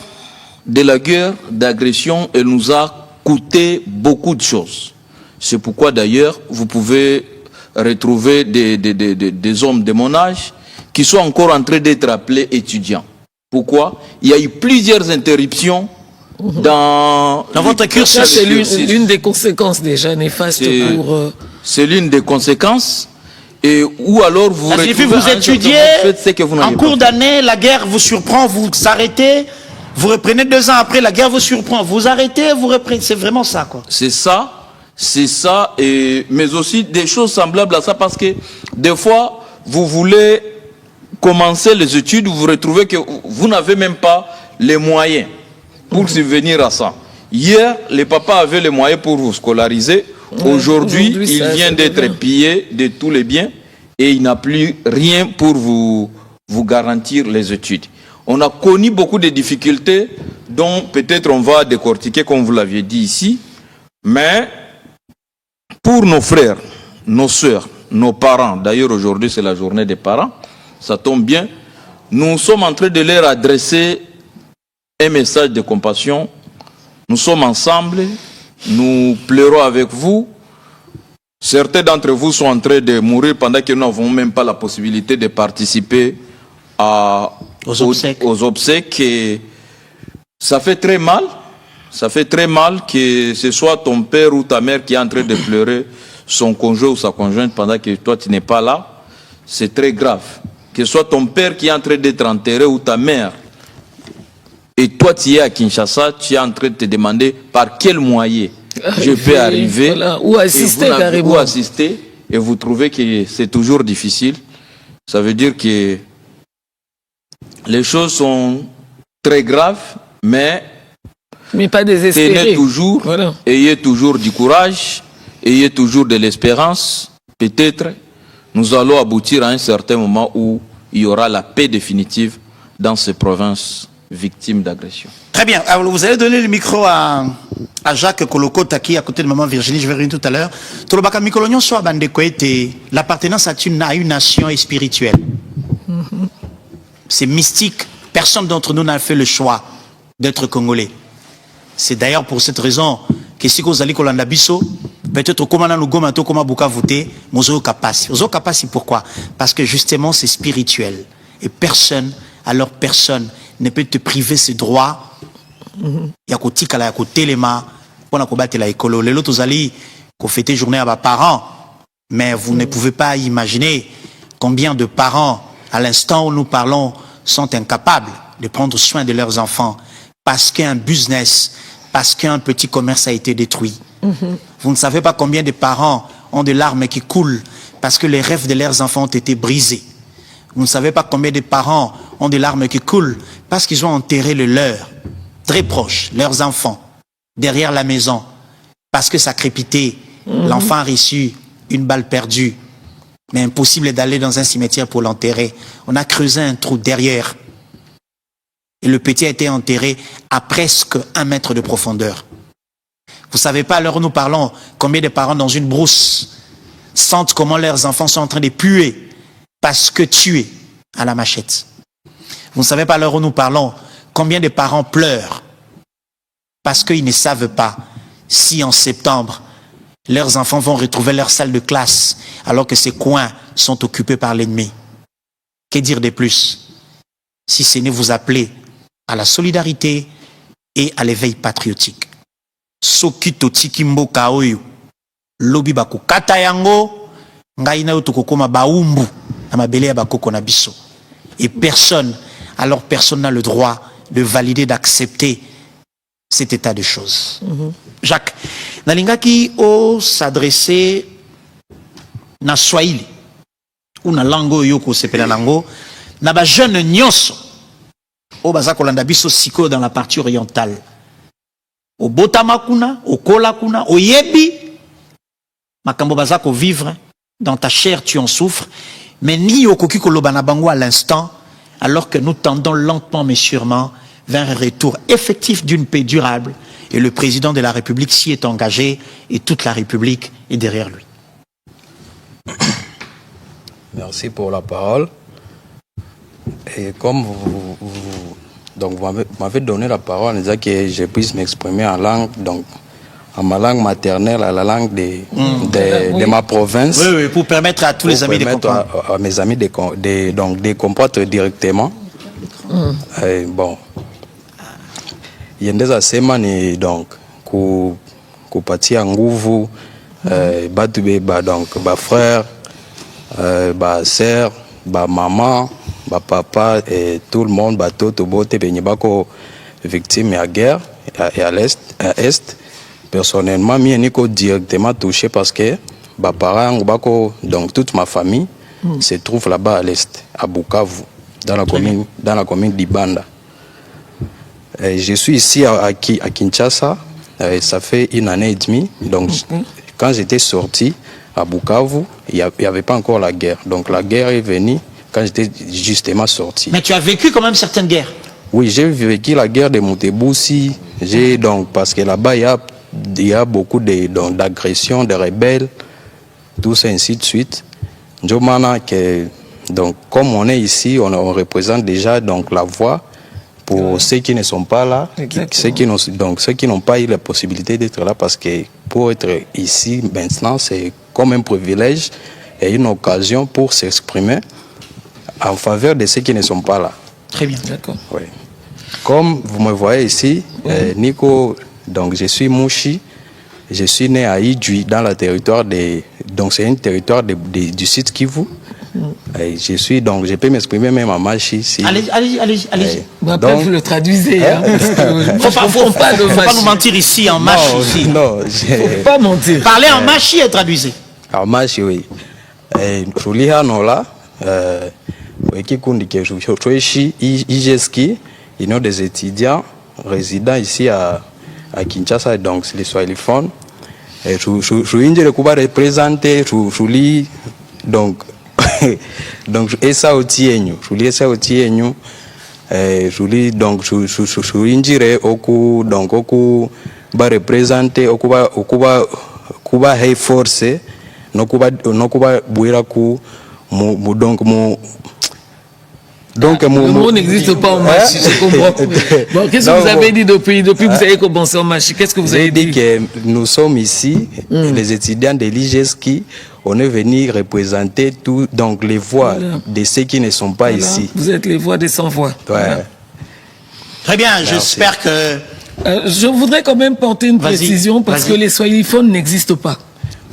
de la guerre d'agression, elle nous a coûté beaucoup de choses. C'est pourquoi d'ailleurs, vous pouvez retrouver des hommes de mon âge qui sont encore en train d'être appelés étudiants. Pourquoi? Il y a eu plusieurs interruptions dans votre cursus. C'est l'une des conséquences déjà néfastes pour... C'est l'une des conséquences. Et ou alors vous vous étudiez, en cours d'année, la guerre vous surprend, vous arrêtez, vous reprenez 2 ans après, la guerre vous surprend, vous arrêtez, vous reprenez, c'est vraiment ça quoi. C'est ça, mais aussi des choses semblables à ça, parce que des fois, vous voulez commencer les études, vous retrouvez que vous n'avez même pas les moyens pour subvenir à ça. Hier, les papas avaient les moyens pour vous scolariser. Aujourd'hui, il vient d'être pillé de tous les biens et il n'a plus rien pour vous garantir les études. On a connu beaucoup de difficultés dont peut-être on va décortiquer comme vous l'aviez dit ici, mais pour nos frères, nos sœurs, nos parents, d'ailleurs aujourd'hui c'est la journée des parents, ça tombe bien, nous sommes en train de leur adresser un message de compassion. Nous sommes ensemble, nous pleurons avec vous. Certains d'entre vous sont en train de mourir pendant que nous n'avons même pas la possibilité de participer aux obsèques. Et ça fait très mal. Ça fait très mal que ce soit ton père ou ta mère qui est en train de pleurer son conjoint ou sa conjointe pendant que toi tu n'es pas là. C'est très grave. Que ce soit ton père qui est en train d'être enterré ou ta mère. Et toi, tu es à Kinshasa, tu es en train de te demander par quel moyen je peux arriver. Voilà. Ou assister carrément. Ou assister, et vous trouvez que c'est toujours difficile. Ça veut dire que les choses sont très graves, mais pas désespéré. Tenez toujours, ayez toujours du courage, ayez toujours de l'espérance. Peut-être nous allons aboutir à un certain moment où il y aura la paix définitive dans ces provinces victimes d'agression. Très bien. Alors, vous allez donner le micro à Jacques Kolokota qui est à côté de maman Virginie, je vais revenir tout à l'heure. L'appartenance à une nation spirituelle. C'est mystique. Personne d'entre nous n'a fait le choix d'être congolais. C'est d'ailleurs pour cette raison que si vous allez Kolanda Bisso, peut-être comment nous gomato comment buka voter, mozo kapasi. Mozo kapasi pourquoi? Parce que justement c'est spirituel et personne, alors personne ne peut te priver ce droit. Ya kotikala ya kotelema pona kobatela ekolo lelo tozali ko fêter journée à parents, mais vous ne pouvez pas imaginer combien de parents à l'instant où nous parlons sont incapables de prendre soin de leurs enfants parce qu'un business, parce qu'un petit commerce a été détruit. Vous ne savez pas combien de parents ont de larmes qui coulent parce que les rêves de leurs enfants ont été brisés. Vous ne savez pas combien de parents ont des larmes qui coulent parce qu'ils ont enterré le leur, très proche, leurs enfants, derrière la maison, parce que ça crépitait. L'enfant a reçu une balle perdue, mais impossible d'aller dans un cimetière pour l'enterrer. On a creusé un trou derrière. Et le petit a été enterré à presque 1 mètre de profondeur. Vous ne savez pas, alors nous parlons, combien de parents dans une brousse sentent comment leurs enfants sont en train de puer parce que tués à la machette. Vous ne savez pas, alors nous parlons, combien de parents pleurent parce qu'ils ne savent pas si en septembre, leurs enfants vont retrouver leur salle de classe alors que ces coins sont occupés par l'ennemi. Que dire de plus si ce n'est vous appeler à la solidarité et à l'éveil patriotique. Soki totiki mboka oyo lobi bakokata yango ngai na yo tokokoma baumbu na mabele ya bakoko na biso. Et personne, alors personne n'a le droit de valider, d'accepter cet état de choses. Jacques, nalingaki o s'adresser na Swahili ou na lango yoko sepela lango na ba jeune nyonso o baza kolanda biso siko dans la partie orientale. Au botamakuna, au kolakuna, au yebi makambo baza ko vivre dans ta chair tu en souffres, mais ni okoki koloba na bango à l'instant alors que nous tendons lentement mais sûrement vers un retour effectif d'une paix durable et le président de la République s'y est engagé et toute la République est derrière lui. Merci pour la parole. Et comme vous m'avez donné la parole en disant que je puisse m'exprimer en langue, donc en ma langue maternelle, à la langue de ma province. Oui, oui, pour permettre à tous les amis de comprendre. À mes amis de comprendre directement. Et bon. yendeza sema ni donc kupatia nguvu batu be donc ba frère ba sœur ba maman ba papa et tout le monde batoto bote benye bako victime ya guerre et à l'est à est. Personnellement mie niko directement touché parce que ba parents bako donc toute ma famille se trouve là-bas à l'est à Bukavu dans la commune d'Ibanda. Je suis ici à Kinshasa, ça fait 1 année et demie. Donc, quand j'étais sorti à Bukavu, il n'y avait pas encore la guerre. Donc, la guerre est venue quand j'étais justement sorti. Mais tu as vécu quand même certaines guerres? Oui, j'ai vécu la guerre de Moutebousi. Donc, parce que là-bas, il y a beaucoup d'agressions, de rebelles, tout ça, ainsi de suite. Donc, comme on est ici, on représente déjà donc, la voix pour ceux qui ne sont pas là, ceux qui n'ont pas eu la possibilité d'être là, parce que pour être ici maintenant, c'est comme un privilège et une occasion pour s'exprimer en faveur de ceux qui ne sont pas là. Très bien, d'accord. Oui. Comme vous me voyez ici, Nico, donc je suis Mouchi, je suis né à Idjui, dans le territoire donc c'est un territoire du site Kivu. Je peux m'exprimer même en machi. Si. Allez-y. Après, vous le traduisez. Faut pas nous mentir ici en machi. Non, faut pas mentir. Parlez en machi et traduisez. En machi, oui. Julia Nola, il y a des étudiants résidents ici à Kinshasa, donc c'est les Swahiliphones. Je suis représenté, je lis, donc esa otienyu juli esa otienyu juli donc je injire oku donc oku ba representer okuba hey force nokuba buira ku donc le mot n'existe pas en machi, je comprends. Bon, qu'est-ce que vous avez dit depuis que vous avez commencé en machi? Qu'est-ce que vous avez dit? Que nous sommes ici, les étudiants de l'IGESKI, on est venu représenter donc les voix de ceux qui ne sont pas ici. Vous êtes les voix des sans-voix. Ouais. Voilà. Très bien, j'espère que... je voudrais quand même porter une précision parce que les swahiliphones n'existent pas.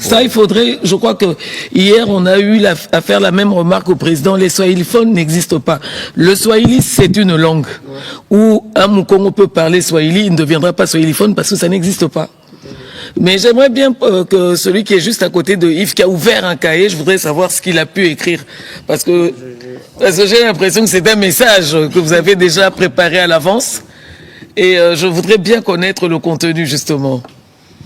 Ça, il faudrait, je crois que hier, on a eu à faire la même remarque au président, les swahiliphones n'existent pas. Le swahili, c'est une langue où un Mukongo peut parler swahili, il ne deviendra pas swahiliphone parce que ça n'existe pas. Mais j'aimerais bien que celui qui est juste à côté de Yves, qui a ouvert un cahier, je voudrais savoir ce qu'il a pu écrire. Parce que j'ai l'impression que c'est un message que vous avez déjà préparé à l'avance. Et je voudrais bien connaître le contenu, justement.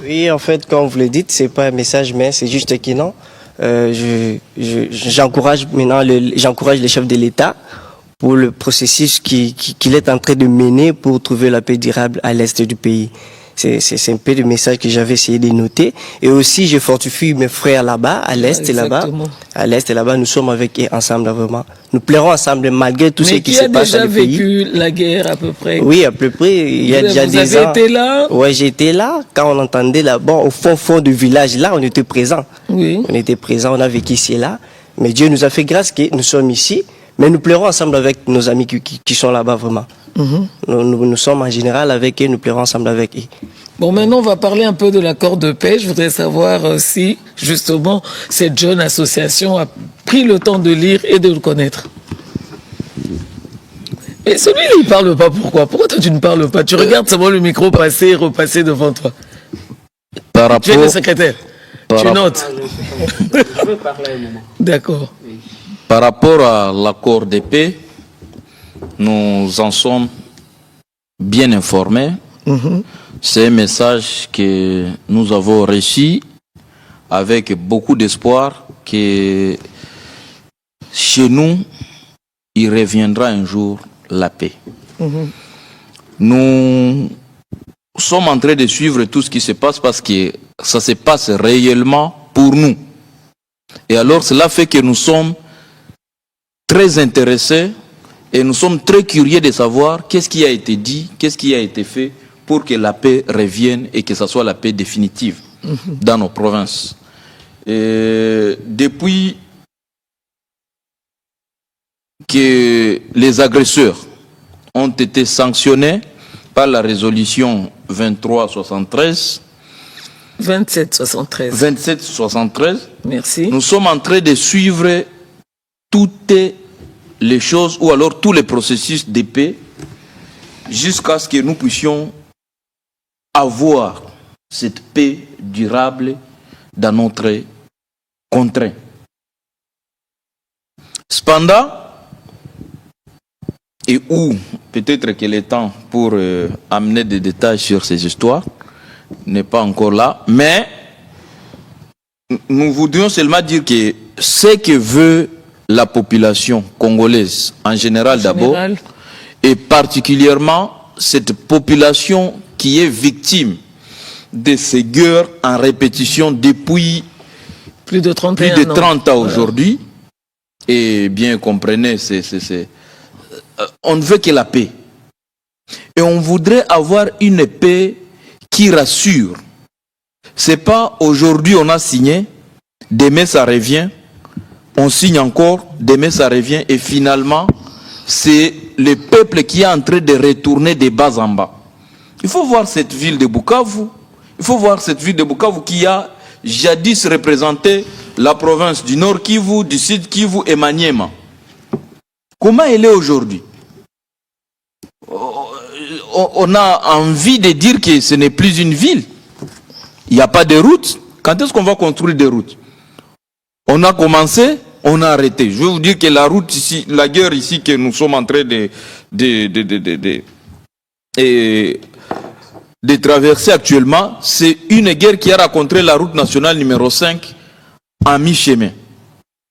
Oui, en fait, comme vous le dites, c'est pas un message, mais c'est juste que non. J'encourage maintenant j'encourage les chefs de l'État pour le processus qu'il est en train de mener pour trouver la paix durable à l'est du pays. C'est un peu le message que j'avais essayé de noter. Et aussi, je fortifie mes frères là-bas, à l'est et là-bas. À l'est et là-bas, nous sommes avec eux ensemble, vraiment. Nous plairons ensemble malgré tout ce qui se passe dans le pays. Mais qui a déjà vécu la guerre à peu près? Oui, à peu près. Il y a déjà des ans. Vous avez été là? Oui, j'étais là. Quand on entendait là-bas, au fond du village, là, on était présents. Oui. On était présents, on a vécu ici et là. Mais Dieu nous a fait grâce que nous sommes ici. Mais nous pleurons ensemble avec nos amis qui sont là-bas, vraiment. Nous sommes en général avec eux, nous pleurons ensemble avec eux. Bon, maintenant, on va parler un peu de l'accord de paix. Je voudrais savoir si, justement, cette jeune association a pris le temps de lire et de le connaître. Mais celui-là, il ne parle pas. Pourquoi? Pourquoi toi, tu ne parles pas? Tu regardes seulement le micro passer et repasser devant toi. Par rapport... Tu es le secrétaire. Tu notes. Je veux parler un moment. D'accord. Par rapport à l'accord de paix, nous en sommes bien informés. C'est un message que nous avons reçu avec beaucoup d'espoir que chez nous, il reviendra un jour la paix. Nous sommes en train de suivre tout ce qui se passe parce que ça se passe réellement pour nous. Et alors cela fait que nous sommes très intéressés et nous sommes très curieux de savoir qu'est-ce qui a été dit, qu'est-ce qui a été fait pour que la paix revienne et que ce soit la paix définitive dans nos provinces. Et depuis que les agresseurs ont été sanctionnés, par la résolution 2373. 2773. Merci. Nous sommes en train de suivre toutes les choses ou alors tous les processus de paix jusqu'à ce que nous puissions avoir cette paix durable dans notre contrée. Cependant, et où peut-être que le temps pour amener des détails sur ces histoires n'est pas encore là, mais nous voudrions seulement dire que ce que veut la population congolaise en général d'abord, et particulièrement cette population qui est victime de ces guerres en répétition depuis plus de 30 ans aujourd'hui, et bien comprenez, on ne veut que la paix. Et on voudrait avoir une paix qui rassure. C'est pas aujourd'hui on a signé, demain ça revient, on signe encore, demain ça revient, et finalement c'est le peuple qui est en train de retourner de bas en bas. Il faut voir cette ville de Bukavu, qui a jadis représenté la province du Nord Kivu, du Sud Kivu et Maniema. Comment elle est aujourd'hui? On a envie de dire que ce n'est plus une ville. Il n'y a pas de route. Quand est-ce qu'on va construire des routes? On a commencé, on a arrêté. Je veux vous dire que la route ici, la guerre ici que nous sommes en train de traverser actuellement, c'est une guerre qui a rencontré la route nationale numéro 5 en mi-chemin.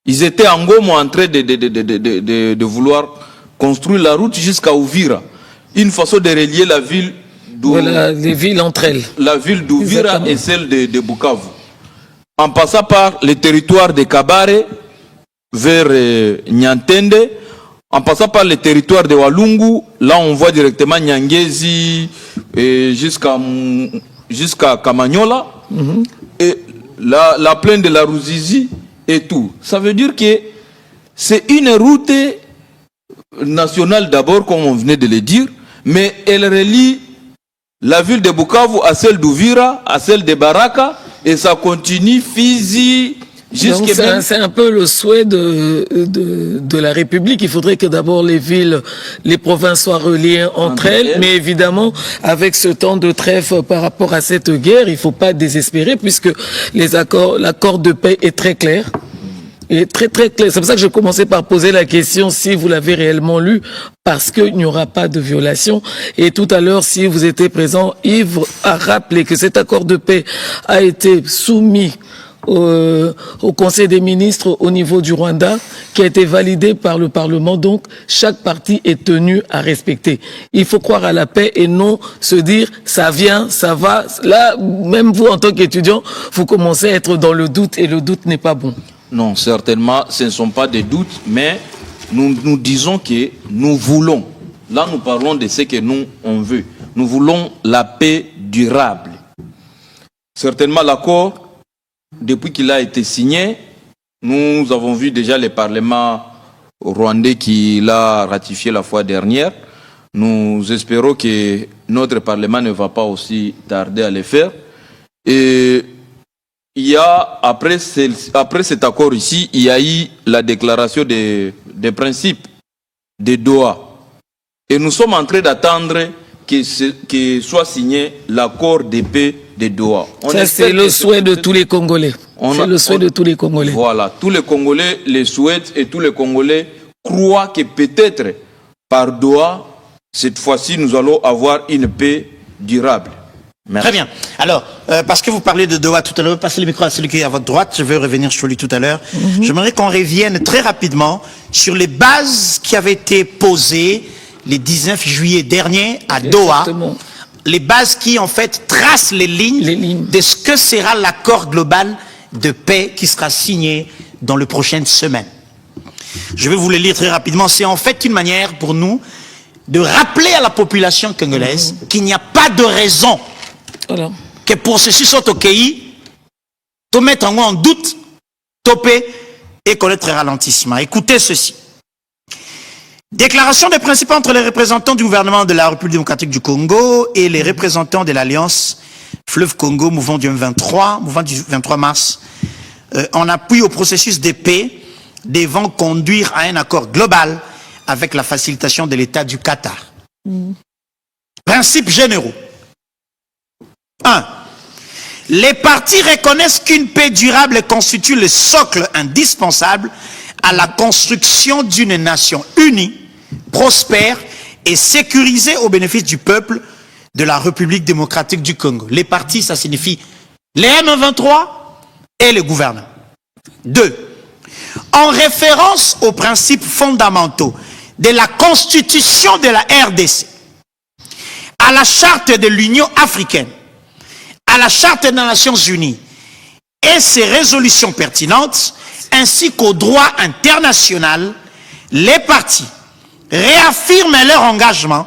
Ils étaient en Goma en train de vouloir construire la route jusqu'à Uvira. Une façon de relier la ville les villes entre elles. La ville d'Uvira et celle de Bukavu. En passant par le territoire de Kabare vers Nyantende, en passant par le territoire de Walungu, là on voit directement Nyangezi jusqu'à Kamanyola, et la plaine de la Ruzizi et tout. Ça veut dire que c'est une route nationale d'abord, comme on venait de le dire, mais elle relie la ville de Bukavu à celle d'Uvira, à celle de Baraka, et ça continue Fizi jusqu'à... C'est un peu le souhait de la République. Il faudrait que d'abord les villes, les provinces soient reliées entre elles, mais évidemment, avec ce temps de trêve par rapport à cette guerre, il ne faut pas désespérer, puisque l'accord de paix est très clair. Et très très clair. C'est pour ça que je commençais par poser la question si vous l'avez réellement lu, parce qu'il n'y aura pas de violation. Et tout à l'heure, si vous étiez présent, Yves a rappelé que cet accord de paix a été soumis au Conseil des ministres au niveau du Rwanda, qui a été validé par le Parlement. Donc, chaque parti est tenu à respecter. Il faut croire à la paix et non se dire ça vient, ça va. Là, même vous, en tant qu'étudiant, vous commencez à être dans le doute et le doute n'est pas bon. Non, certainement, ce ne sont pas des doutes, mais nous disons que nous voulons. Là, nous parlons de ce que nous, on veut. Nous voulons la paix durable. Certainement, l'accord, depuis qu'il a été signé, nous avons vu déjà le Parlement rwandais qui l'a ratifié la fois dernière. Nous espérons que notre Parlement ne va pas aussi tarder à le faire. Et il y a, après cet accord ici, il y a eu la déclaration des principes de Doha. Et nous sommes en train d'attendre que soit signé l'accord de paix de Doha. C'est le souhait de tous les Congolais. C'est le souhait de tous les Congolais. Voilà, tous les Congolais le souhaitent et tous les Congolais croient que peut-être par Doha, cette fois-ci, nous allons avoir une paix durable. Merci. Très bien. Alors, parce que vous parlez de Doha tout à l'heure, passez le micro à celui qui est à votre droite, je vais revenir sur lui tout à l'heure. J'aimerais qu'on revienne très rapidement sur les bases qui avaient été posées le 19 juillet dernier à Doha. Les bases qui, en fait, tracent les lignes de ce que sera l'accord global de paix qui sera signé dans les prochaines semaines. Je vais vous le lire très rapidement. C'est en fait une manière pour nous de rappeler à la population congolaise qu'il n'y a pas de raison que pour ceci soit au pays, de mettre en doute, toper et connaître un ralentissement. Écoutez ceci. Déclaration de principe entre les représentants du gouvernement de la République démocratique du Congo et les représentants de l'Alliance Fleuve Congo, mouvement du 23 mars, en appui au processus de paix devant conduire à un accord global avec la facilitation de l'État du Qatar. Principes généraux. 1. Les partis reconnaissent qu'une paix durable constitue le socle indispensable à la construction d'une nation unie, prospère et sécurisée au bénéfice du peuple de la République démocratique du Congo. Les partis, ça signifie les M23 et le gouvernement. 2. En référence aux principes fondamentaux de la Constitution de la RDC, à la Charte de l'Union africaine, à la Charte des Nations Unies et ses résolutions pertinentes, ainsi qu'au droit international, les partis réaffirment leur engagement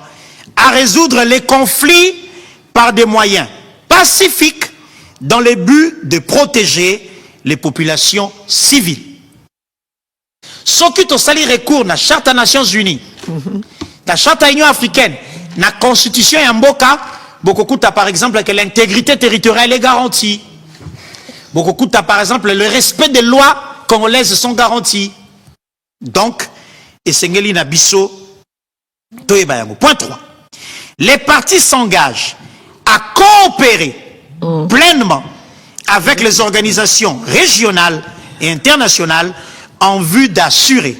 à résoudre les conflits par des moyens pacifiques dans le but de protéger les populations civiles. Ce qui est sali recours na Charte des Nations Unies, la Charte de l'Union africaine, la Constitution et Mboka, beaucoup par exemple que l'intégrité territoriale est garantie. Beaucoup par exemple le respect des lois congolaises sont garanties. Donc, Esengeli Nabiso, point 3. Les partis s'engagent à coopérer pleinement avec les organisations régionales et internationales en vue d'assurer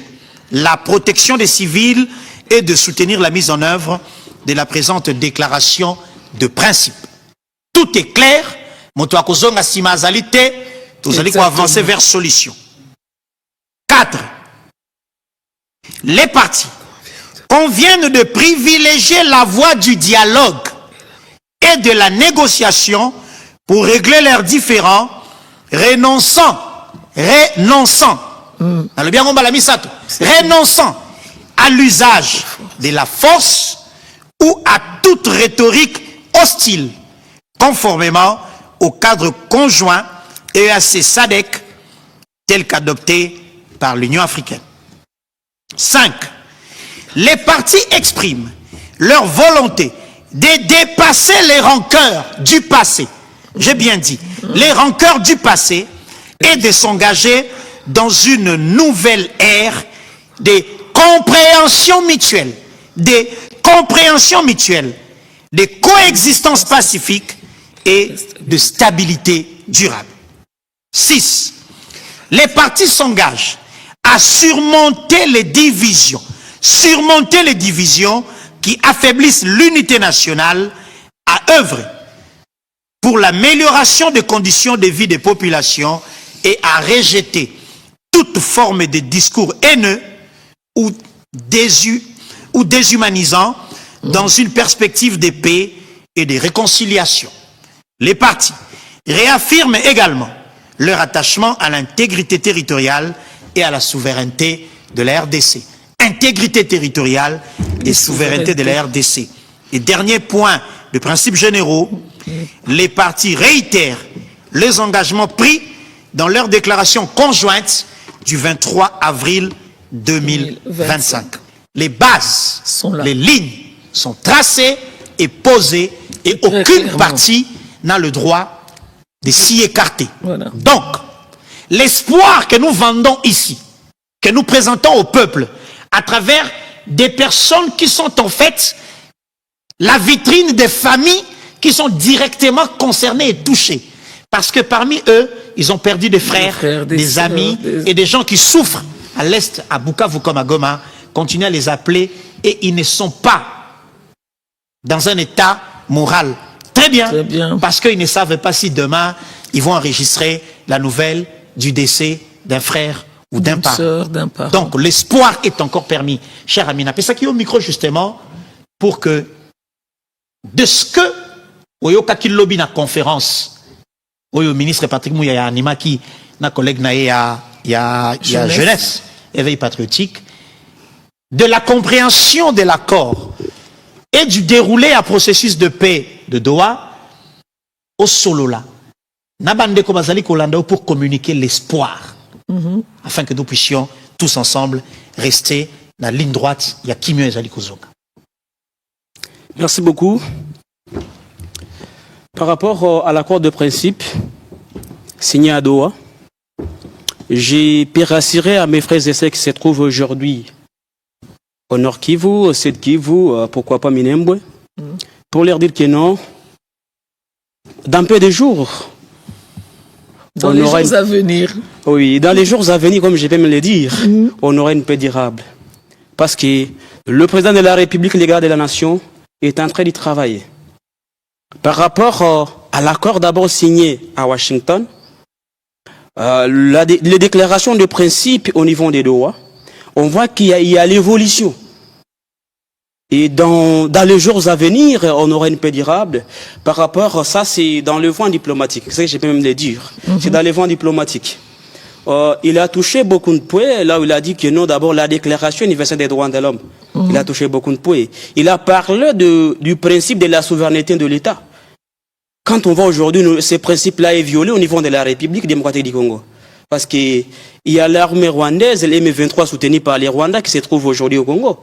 la protection des civils et de soutenir la mise en œuvre de la présente déclaration de principe. Tout est clair, nous allons avancer vers solution. 4. Les partis conviennent de privilégier la voie du dialogue et de la négociation pour régler leurs différends, renonçant à l'usage de la force ou à toute rhétorique hostile, conformément au cadre conjoint EAC SADC tel qu'adopté par l'Union africaine. 5. Les partis expriment leur volonté de dépasser les rancœurs du passé, j'ai bien dit, les rancœurs du passé, et de s'engager dans une nouvelle ère de compréhension mutuelle, de coexistence pacifique et de stabilité durable. 6. Les partis s'engagent à surmonter les divisions qui affaiblissent l'unité nationale, à œuvrer pour l'amélioration des conditions de vie des populations et à rejeter toute forme de discours haineux ou déshumanisant dans une perspective de paix et de réconciliation. Les partis réaffirment également leur attachement à l'intégrité territoriale et à la souveraineté de la RDC. Intégrité territoriale et souveraineté de la RDC. Et dernier point de principes généraux, les partis réitèrent les engagements pris dans leur déclaration conjointe du 23 avril 2025. Les bases, les lignes sont tracées et posées et aucune partie n'a le droit de s'y écarter. Voilà. Donc, l'espoir que nous vendons ici, que nous présentons au peuple, à travers des personnes qui sont en fait la vitrine des familles qui sont directement concernées et touchées. Parce que parmi eux, ils ont perdu des frères, des amis et des gens qui souffrent à l'Est, à Bukavu comme à Goma, continuent à les appeler et ils ne sont pas dans un état moral très bien. Parce qu'ils ne savent pas si demain, ils vont enregistrer la nouvelle du décès d'un frère ou d'un parent. Donc l'espoir est encore permis. Cher Amina, c'est ça qui est au micro justement pour que de ce que Oyoka qui lobby na conférence, Oyo ministre Patrick Mouya Anima qui na collègue na ya jeunesse, éveil patriotique, de la compréhension de l'accord et du déroulé à processus de paix de Doha au Solola. Nabande Kobazali Kolanda pour communiquer l'espoir. Afin que nous puissions tous ensemble rester la ligne droite, il y a Kimio et Zali Kozonga. Merci beaucoup. Par rapport à l'accord de principe signé à Doha, j'ai pu rassurer à mes frères et sœurs qui se trouvent aujourd'hui au Nord Kivu, au Sud Kivu, pourquoi pas Minembwe, pour leur dire que non, dans peu de jours, dans les jours à venir. Oui, dans les jours à venir, comme je vais me le dire, on aura une paix durable. Parce que le président de la République, les gars de la nation, est en train d'y travailler. Par rapport à l'accord d'abord signé à Washington, les déclarations de principe au niveau des Doha, on voit qu'il y a l'évolution. Et dans les jours à venir, on aura une paix durable. Par rapport à ça, c'est dans le vent diplomatique. C'est ce que je peux même le dire. C'est dans le vent diplomatique. Il a touché beaucoup de points. Là où il a dit que non, d'abord la Déclaration universelle des droits de l'homme. Il a touché beaucoup de points. Il a parlé du principe de la souveraineté de l'État. Quand on voit aujourd'hui, ce principe-là est violé au niveau de la République démocratique du Congo. Parce qu'il y a l'armée rwandaise, l'M23 soutenue par les Rwandais qui se trouvent aujourd'hui au Congo.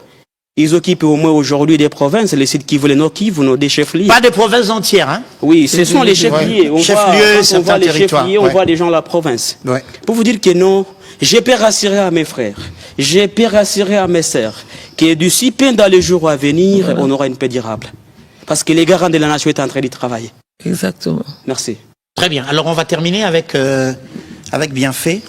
Ils occupent au moins aujourd'hui des provinces, les sites Kivu, les Nord Kivu, des chefs-lieux. Pas des provinces entières, hein? Oui, ce sont les chefs-lieux. On voit les chefs-lieux, on voit des gens de la province. Ouais. Pour vous dire que non, j'ai pu rassurer à mes frères, j'ai pu rassurer à mes sœurs, que d'ici peu dans les jours à venir, on aura une paix durable. Parce que les garants de la nation sont en train de travailler. Exactement. Merci. Très bien. Alors on va terminer avec Bienfait.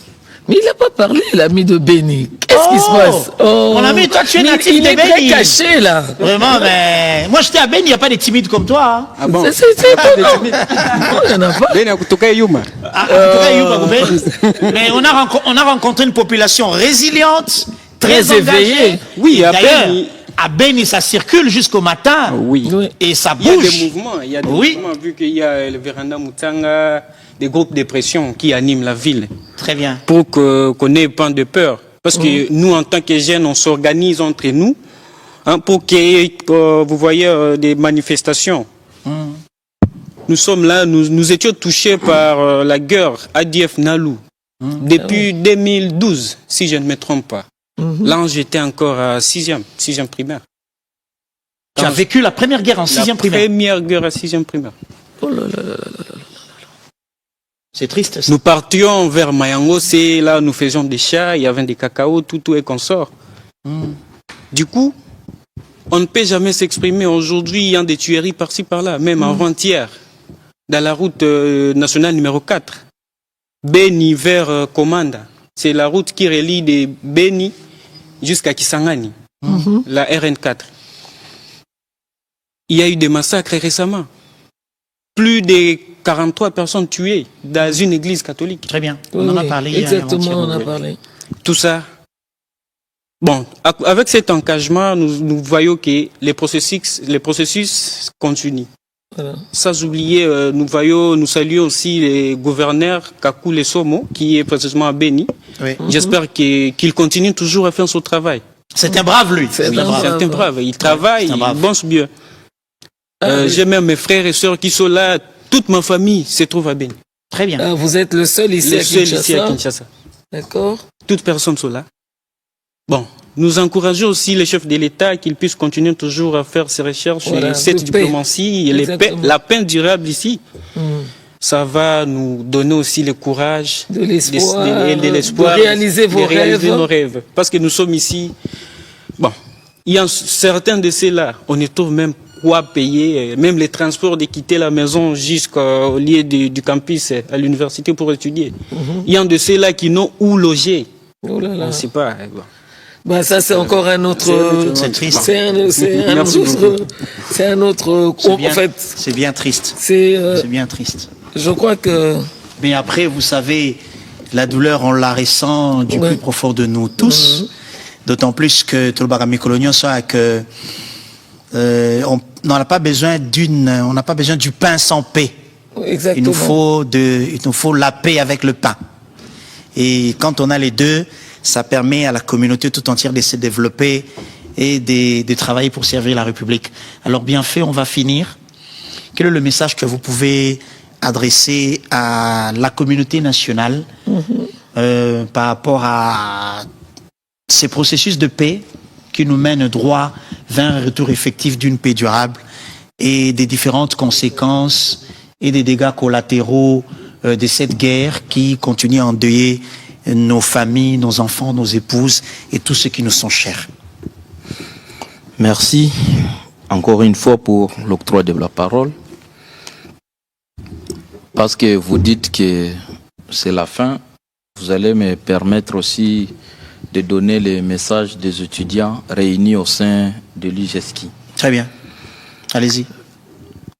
Mais il n'a pas parlé, l'ami de Béni. Qu'est-ce qui se passe? Mon ami, toi tu es natif de Béni. Il est très caché là. Vraiment, mais moi j'étais à Béni, il n'y a pas des timides comme toi. Hein. Ah bon? C'est pas non, il n'y en a pas. Mais on a rencontré une population résiliente, très éveillée. Oui, à Béni, ça circule jusqu'au matin. Oui. Et ça bouge. Il y a des mouvements, vu qu'il y a le Véranda Moutanga, des groupes de pression qui animent la ville. Très bien. Pour qu'on n'ait pas de peur. Parce que nous, en tant que jeunes, on s'organise entre nous pour qu'il y ait, vous voyez, des manifestations. Nous sommes là, nous étions touchés par la guerre ADF-Nalou depuis 2012, si je ne me trompe pas. Là, j'étais encore à 6e primaire. Tu as vécu la première guerre en 6e primaire? La première guerre à 6e primaire. Oh là là là là là. C'est triste. Ça. Nous partions vers Mayango, c'est là nous faisions des chats, il y avait des cacao, tout et consort. Du coup, on ne peut jamais s'exprimer. Aujourd'hui, il y a des tueries par-ci par-là, même avant-hier, dans la route nationale numéro 4, Béni vers Komanda. C'est la route qui relie de Béni jusqu'à Kisangani, la RN4. Il y a eu des massacres récemment. Plus de 43 personnes tuées dans une église catholique. Très bien, on en a parlé. Exactement, on en a parlé. Tout ça. Bon, avec cet engagement, nous voyons que les processus continuent. Voilà. Sans oublier, nous saluons aussi les gouverneurs Kakou Lesomo, qui est précisément à Béni. Oui. J'espère qu'il continue toujours à faire son travail. C'est un brave, lui. C'est un brave. Il travaille, il bosse bien. J'ai même mes frères et sœurs qui sont là. Toute ma famille se trouve à Béni. Très bien. Vous êtes le seul ici à Kinshasa. D'accord. Toutes personnes sont là. Bon, nous encourageons aussi les chefs de l'État qu'ils puissent continuer toujours à faire ces recherches et cette diplomatie et la paix durable ici. Ça va nous donner aussi le courage, de l'espoir, de réaliser nos rêves. Parce que nous sommes ici. Bon, il y a certains de ceux-là, on ne trouve même quoi payer, même les transports de quitter la maison jusqu'au lieu du campus à l'université pour étudier. Il y a de ceux-là qui n'ont où loger. Oh là là. On ne sait pas. Bah ça c'est encore un autre. C'est triste. C'est un autre. En fait, c'est bien triste. C'est bien triste. Je crois que. Mais après, vous savez, la douleur on la ressent du plus profond de nous tous. D'autant plus que tout le barami colonial soit que on n'a pas besoin du pain sans paix. Exactement. Il nous faut la paix avec le pain. Et quand on a les deux, ça permet à la communauté tout entière de se développer et de travailler pour servir la République. Alors bien fait, on va finir. Quel est le message que vous pouvez adresser à la communauté nationale par rapport à ces processus de paix qui nous mène droit vers un retour effectif d'une paix durable et des différentes conséquences et des dégâts collatéraux de cette guerre qui continue à endeuiller nos familles, nos enfants, nos épouses et tous ceux qui nous sont chers. Merci encore une fois pour l'octroi de la parole. Parce que vous dites que c'est la fin, vous allez me permettre aussi de donner les messages des étudiants réunis au sein de l'IGESKI. Très bien. Allez-y.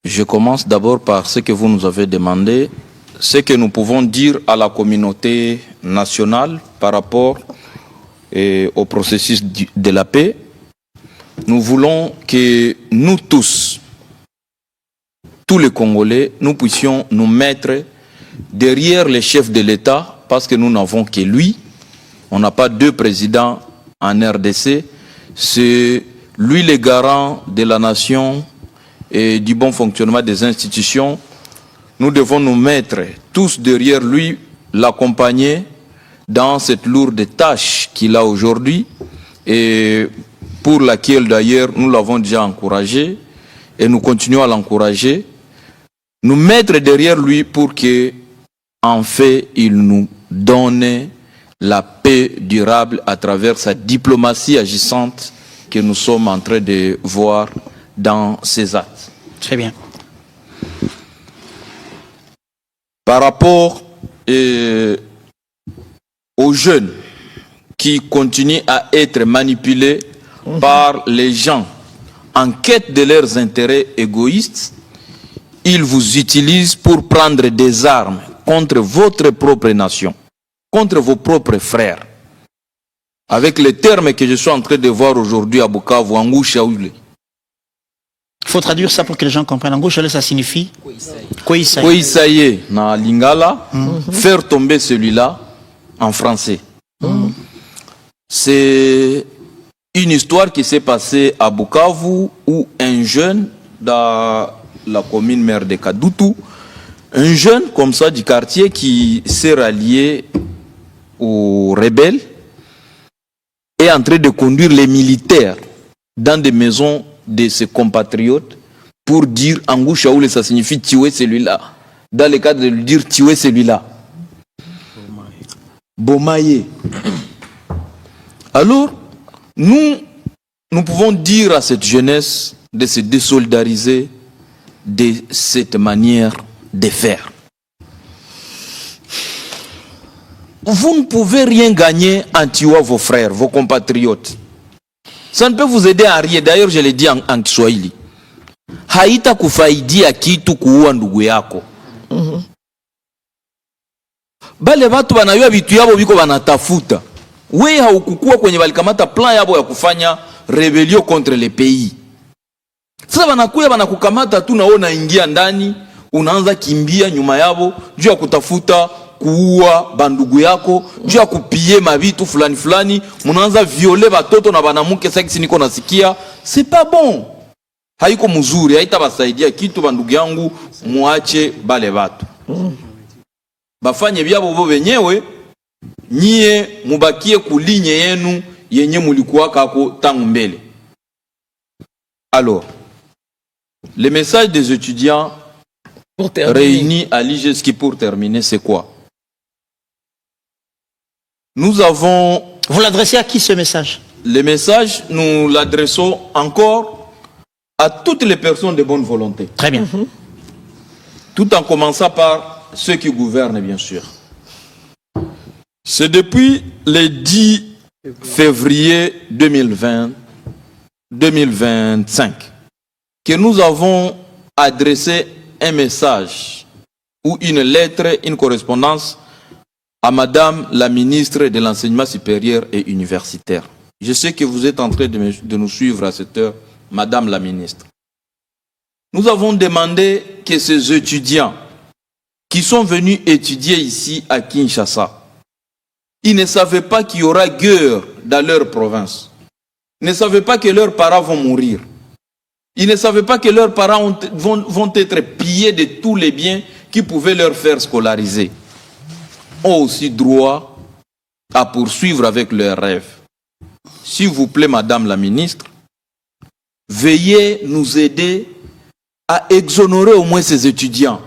Je commence d'abord par ce que vous nous avez demandé, ce que nous pouvons dire à la communauté nationale par rapport au processus de la paix. Nous voulons que nous tous les Congolais, nous puissions nous mettre derrière les chefs de l'État, parce que nous n'avons que lui. On n'a pas deux présidents en RDC. C'est lui le garant de la nation et du bon fonctionnement des institutions. Nous devons nous mettre tous derrière lui, l'accompagner dans cette lourde tâche qu'il a aujourd'hui et pour laquelle d'ailleurs nous l'avons déjà encouragé et nous continuons à l'encourager. Nous mettre derrière lui pour que, en fait, il nous donne la paix durable à travers sa diplomatie agissante que nous sommes en train de voir dans ses actes. Très bien. Par rapport aux jeunes qui continuent à être manipulés par les gens en quête de leurs intérêts égoïstes, ils vous utilisent pour prendre des armes contre votre propre nation, contre vos propres frères. Avec les termes que je suis en train de voir aujourd'hui à Bukavu, Angushaoule. Il faut traduire ça pour que les gens comprennent. Angushaoule, ça signifie Koisaye na Lingala, faire tomber celui-là en français. C'est une histoire qui s'est passée à Bukavu où un jeune dans la commune mère de Kadutu, un jeune comme ça du quartier qui s'est rallié aux rebelles est en train de conduire les militaires dans des maisons de ses compatriotes pour dire Angushaoule, ça signifie tuer celui-là. Dans le cadre de lui dire tuer celui-là. Bomaye. Alors, nous pouvons dire à cette jeunesse de se désolidariser de cette manière de faire. Vous ne pouvez rien gagner en tuant vos frères, vos compatriotes. Ça ne peut vous aider à rien. D'ailleurs, je l'ai dit en Kiswahili. Haita kufaidia kitu kuua ndugu yako. Bale watu wanayua vitu yabo biko wanatafuta. We haukukua kwenye walikamata plan yabo ya kufanya rebellion contre le pays. Sasa wanakuya wanakukamata tu na ona ingia ndani, unaanza kimbia nyuma yabo juu ya kutafuta kuua bandugu yako, juu ya kupie mavitu fulani fulani, munaanza violer batoto na banamuke. Sasa niko nasikia, c'est pas bon. Haiko mzuri, haitabasaidia kitu. Bandugu yangu, muache bale watu. Bafanye byabo bo benyewe, nyie mubakie kulinye yenu yenye mulikuwa kako tangu mbele. Alors, le message des étudiants réunis à l'IGESKI pour terminer, c'est quoi? Nous avons... Vous l'adressez à qui ce message? Le message, nous l'adressons encore à toutes les personnes de bonne volonté. Très bien. Tout en commençant par ceux qui gouvernent, bien sûr. C'est depuis le 10 février 2025 que nous avons adressé un message ou une lettre, une correspondance à Madame la ministre de l'Enseignement supérieur et universitaire. Je sais que vous êtes en train de nous suivre à cette heure, Madame la ministre. Nous avons demandé que ces étudiants qui sont venus étudier ici à Kinshasa, ils ne savaient pas qu'il y aura guerre dans leur province. Ils ne savaient pas que leurs parents vont mourir. Ils ne savaient pas que leurs parents vont être pillés de tous les biens qui pouvaient leur faire scolariser. Ont aussi droit à poursuivre avec leurs rêves. s'il vous plaît, Madame la ministre, veuillez nous aider à exonérer au moins ces étudiants.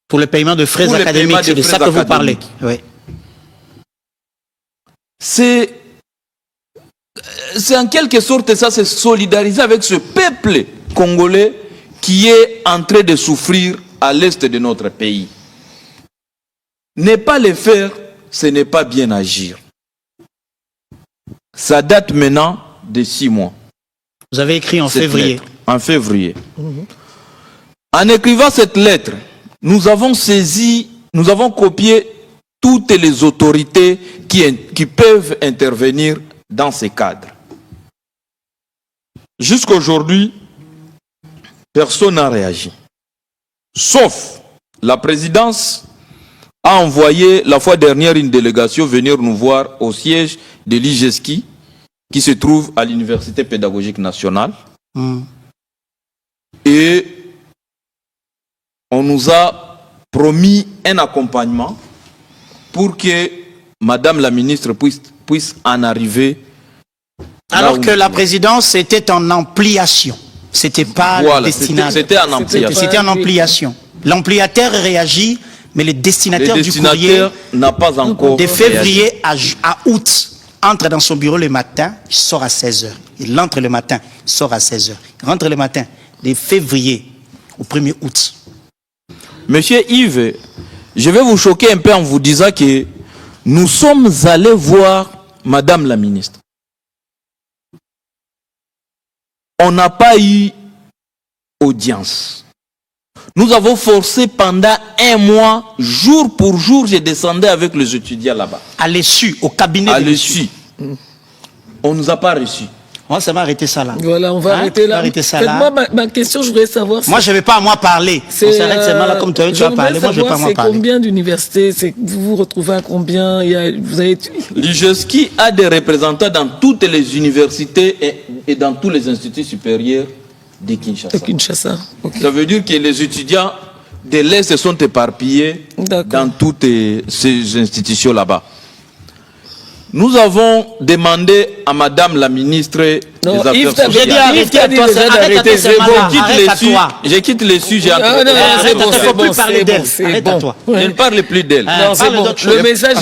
Pour le paiement de frais Pour le académiques, paiement c'est des de ça frais que vous parlez. académiques. Oui. C'est en quelque sorte ça, c'est solidariser avec ce peuple congolais qui est en train de souffrir à l'est de notre pays. Ne pas le faire, ce n'est pas bien agir. Ça date maintenant de 6 mois. Vous avez écrit en février. Lettre, en février. En écrivant cette lettre, nous avons copié toutes les autorités qui peuvent intervenir dans ces cadres. Jusqu'à aujourd'hui, personne n'a réagi. Sauf la présidence a envoyé la fois dernière une délégation venir nous voir au siège de l'IGESKI qui se trouve à l'Université pédagogique nationale. Et on nous a promis un accompagnement pour que Madame la ministre puisse en arriver. Alors que la présidence était en ampliation. C'était pas voilà, le destinataire. C'était en ampliation. C'était en ampliation. L'ampliataire réagit, mais le destinataire du courrier n'a pas encore de février à août entre dans son bureau le matin, il sort à 16h. Il entre le matin, il sort à 16h. Il rentre le matin, de février au 1er août. Monsieur Yves, je vais vous choquer un peu en vous disant que nous sommes allés voir Madame la ministre. On n'a pas eu audience. Nous avons forcé pendant 1 mois, jour pour jour, je descendais avec les étudiants là-bas. À l'essu, au cabinet à de l'essu. On ne nous a pas reçus. Moi, ça va arrêter ça là. Voilà, on va arrêter là. Moi, ma question, je voudrais savoir... Moi, je ne vais pas à moi parler. On s'arrête seulement là, comme tu vas parler. Moi, je ne vais pas à moi parler. Combien d'universités vous vous retrouvez à combien? L'IGESKI a des représentants dans toutes les universités et dans tous les instituts supérieurs de Kinshasa. Okay. Ça veut dire que les étudiants de l'Est sont éparpillés dans toutes ces institutions là-bas. Nous avons demandé à Madame la ministre des Affaires sociales. Je quitte les sujets. Je ne parle plus d'elle. Le message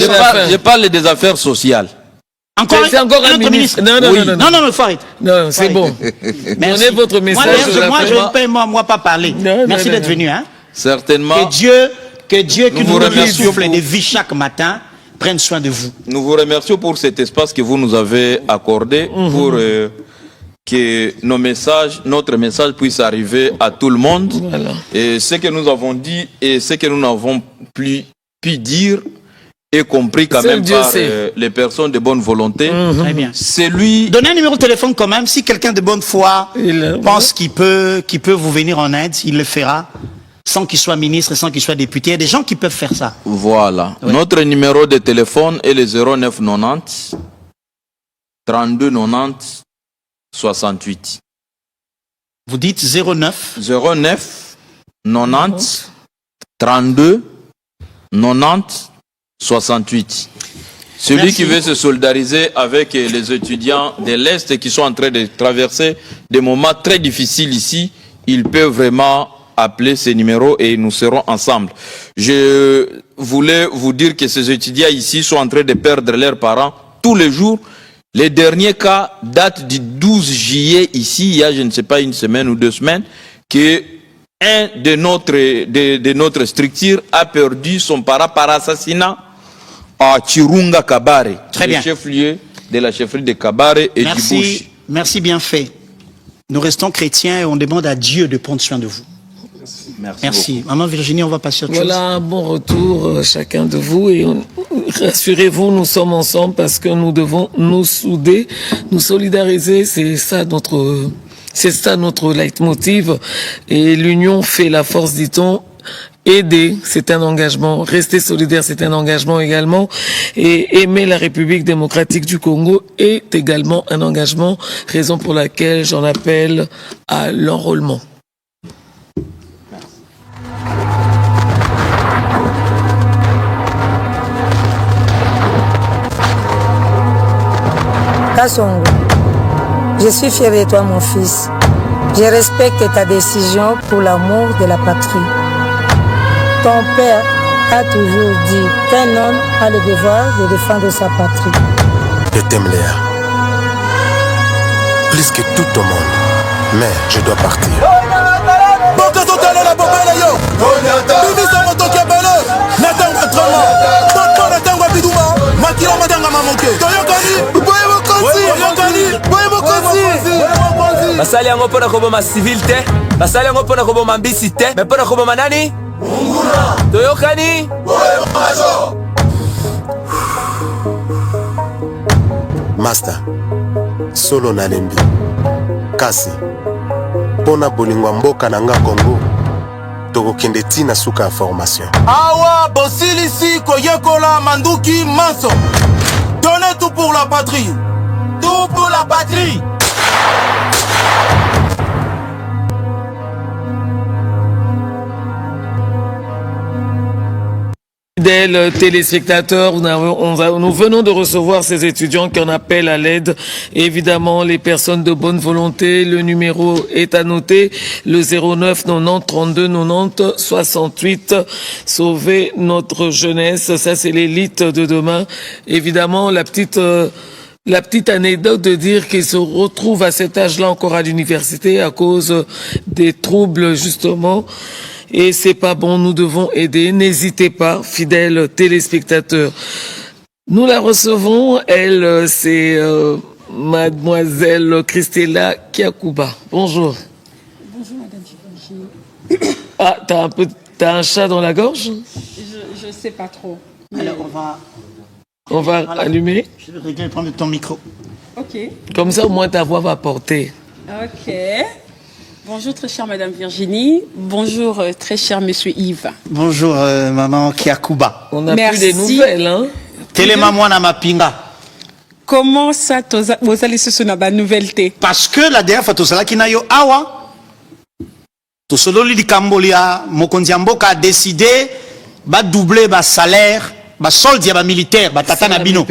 je parle des affaires sociales. C'est encore un ministre. Non, Farid. Non, c'est bon. Donnez votre message. Moi, je ne peux moi pas parler. Merci d'être venu. Certainement. Que Dieu qui nous donne le souffle de vie chaque matin prenne soin de vous. Nous vous remercions pour cet espace que vous nous avez accordé pour que notre message puisse arriver à tout le monde. Voilà. Et ce que nous avons dit et ce que nous n'avons plus pu dire est compris quand même par les personnes de bonne volonté. Très bien. C'est lui. Donnez un numéro de téléphone quand même. Si quelqu'un de bonne foi pense qu'il peut vous venir en aide, il le fera. Sans qu'il soit ministre, sans qu'il soit député. Il y a des gens qui peuvent faire ça. Voilà. Oui. Notre numéro de téléphone est le 09 90 32 90 68. Vous dites 09 90 32 90 68. Celui qui veut se solidariser avec les étudiants de l'Est qui sont en train de traverser des moments très difficiles ici, il peut vraiment appeler ces numéros et nous serons ensemble. Je voulais vous dire que ces étudiants ici sont en train de perdre leurs parents tous les jours. Les derniers cas datent du 12 juillet ici, il y a je ne sais pas une semaine ou 2 semaines, que un de notre structure a perdu son parent par assassinat à Chirunga Kabare, le chef-lieu de la chefferie de Kabare et du Bush. Merci, bien fait. Nous restons chrétiens et on demande à Dieu de prendre soin de vous. Merci. Maman Virginie, on va passer à autre chose. Voilà, bon retour chacun de vous et rassurez-vous, nous sommes ensemble parce que nous devons nous souder, nous solidariser, c'est ça notre leitmotiv et l'union fait la force, dit-on. Aider, c'est un engagement. Rester solidaire, c'est un engagement également. Et aimer la République démocratique du Congo est également un engagement, raison pour laquelle j'en appelle à l'enrôlement. Kasongo. Je suis fier de toi, mon fils. Je respecte ta décision pour l'amour de la patrie. Ton père a toujours dit qu'un homme a le devoir de défendre sa patrie. Je t'aime, Léa. Plus que tout au monde. Mais je dois partir. basali yango mpona koboma civil te, basali yango mpona koboma mbisi te, me mpona koboma nani? Toyokani? Master, solo nalembi kasi mpona bolingo mboka na nga Congo tokokende tina suka ya formation. Awa bosilisi koyekola manduki manso. Donnez tout pour la patrie. Tout pour la patrie. Fidèles téléspectateurs, nous venons de recevoir ces étudiants qui en appellent à l'aide. Évidemment, les personnes de bonne volonté, le numéro est à noter, le 09 90 32 90 68. Sauver notre jeunesse, ça c'est l'élite de demain. Évidemment, la petite anecdote de dire qu'ils se retrouvent à cet âge-là encore à l'université à cause des troubles justement. Et c'est pas bon, nous devons aider. N'hésitez pas, fidèles téléspectateurs. Nous la recevons, elle, c'est mademoiselle Christella Kiakuba. Bonjour. Bonjour, madame. Ah, t'as un chat dans la gorge? Je sais pas trop. Alors, on va allumer. Je vais régler, prendre ton micro. Ok. Comme ça, au moins, ta voix va porter. Ok. Bonjour, très chère madame Virginie. Bonjour, très cher monsieur Yves. Bonjour, maman Kiakuba. On a plus des nouvelles, hein? Télémaman na mapinga. Comment ça, vous allez se sonner la nouvelle? Parce que la dernière fois, tu as dit awa. Tu as dit que Mokonzi Mboka a décidé de doubler le salaire, le solde des militaires, le tata Nabino.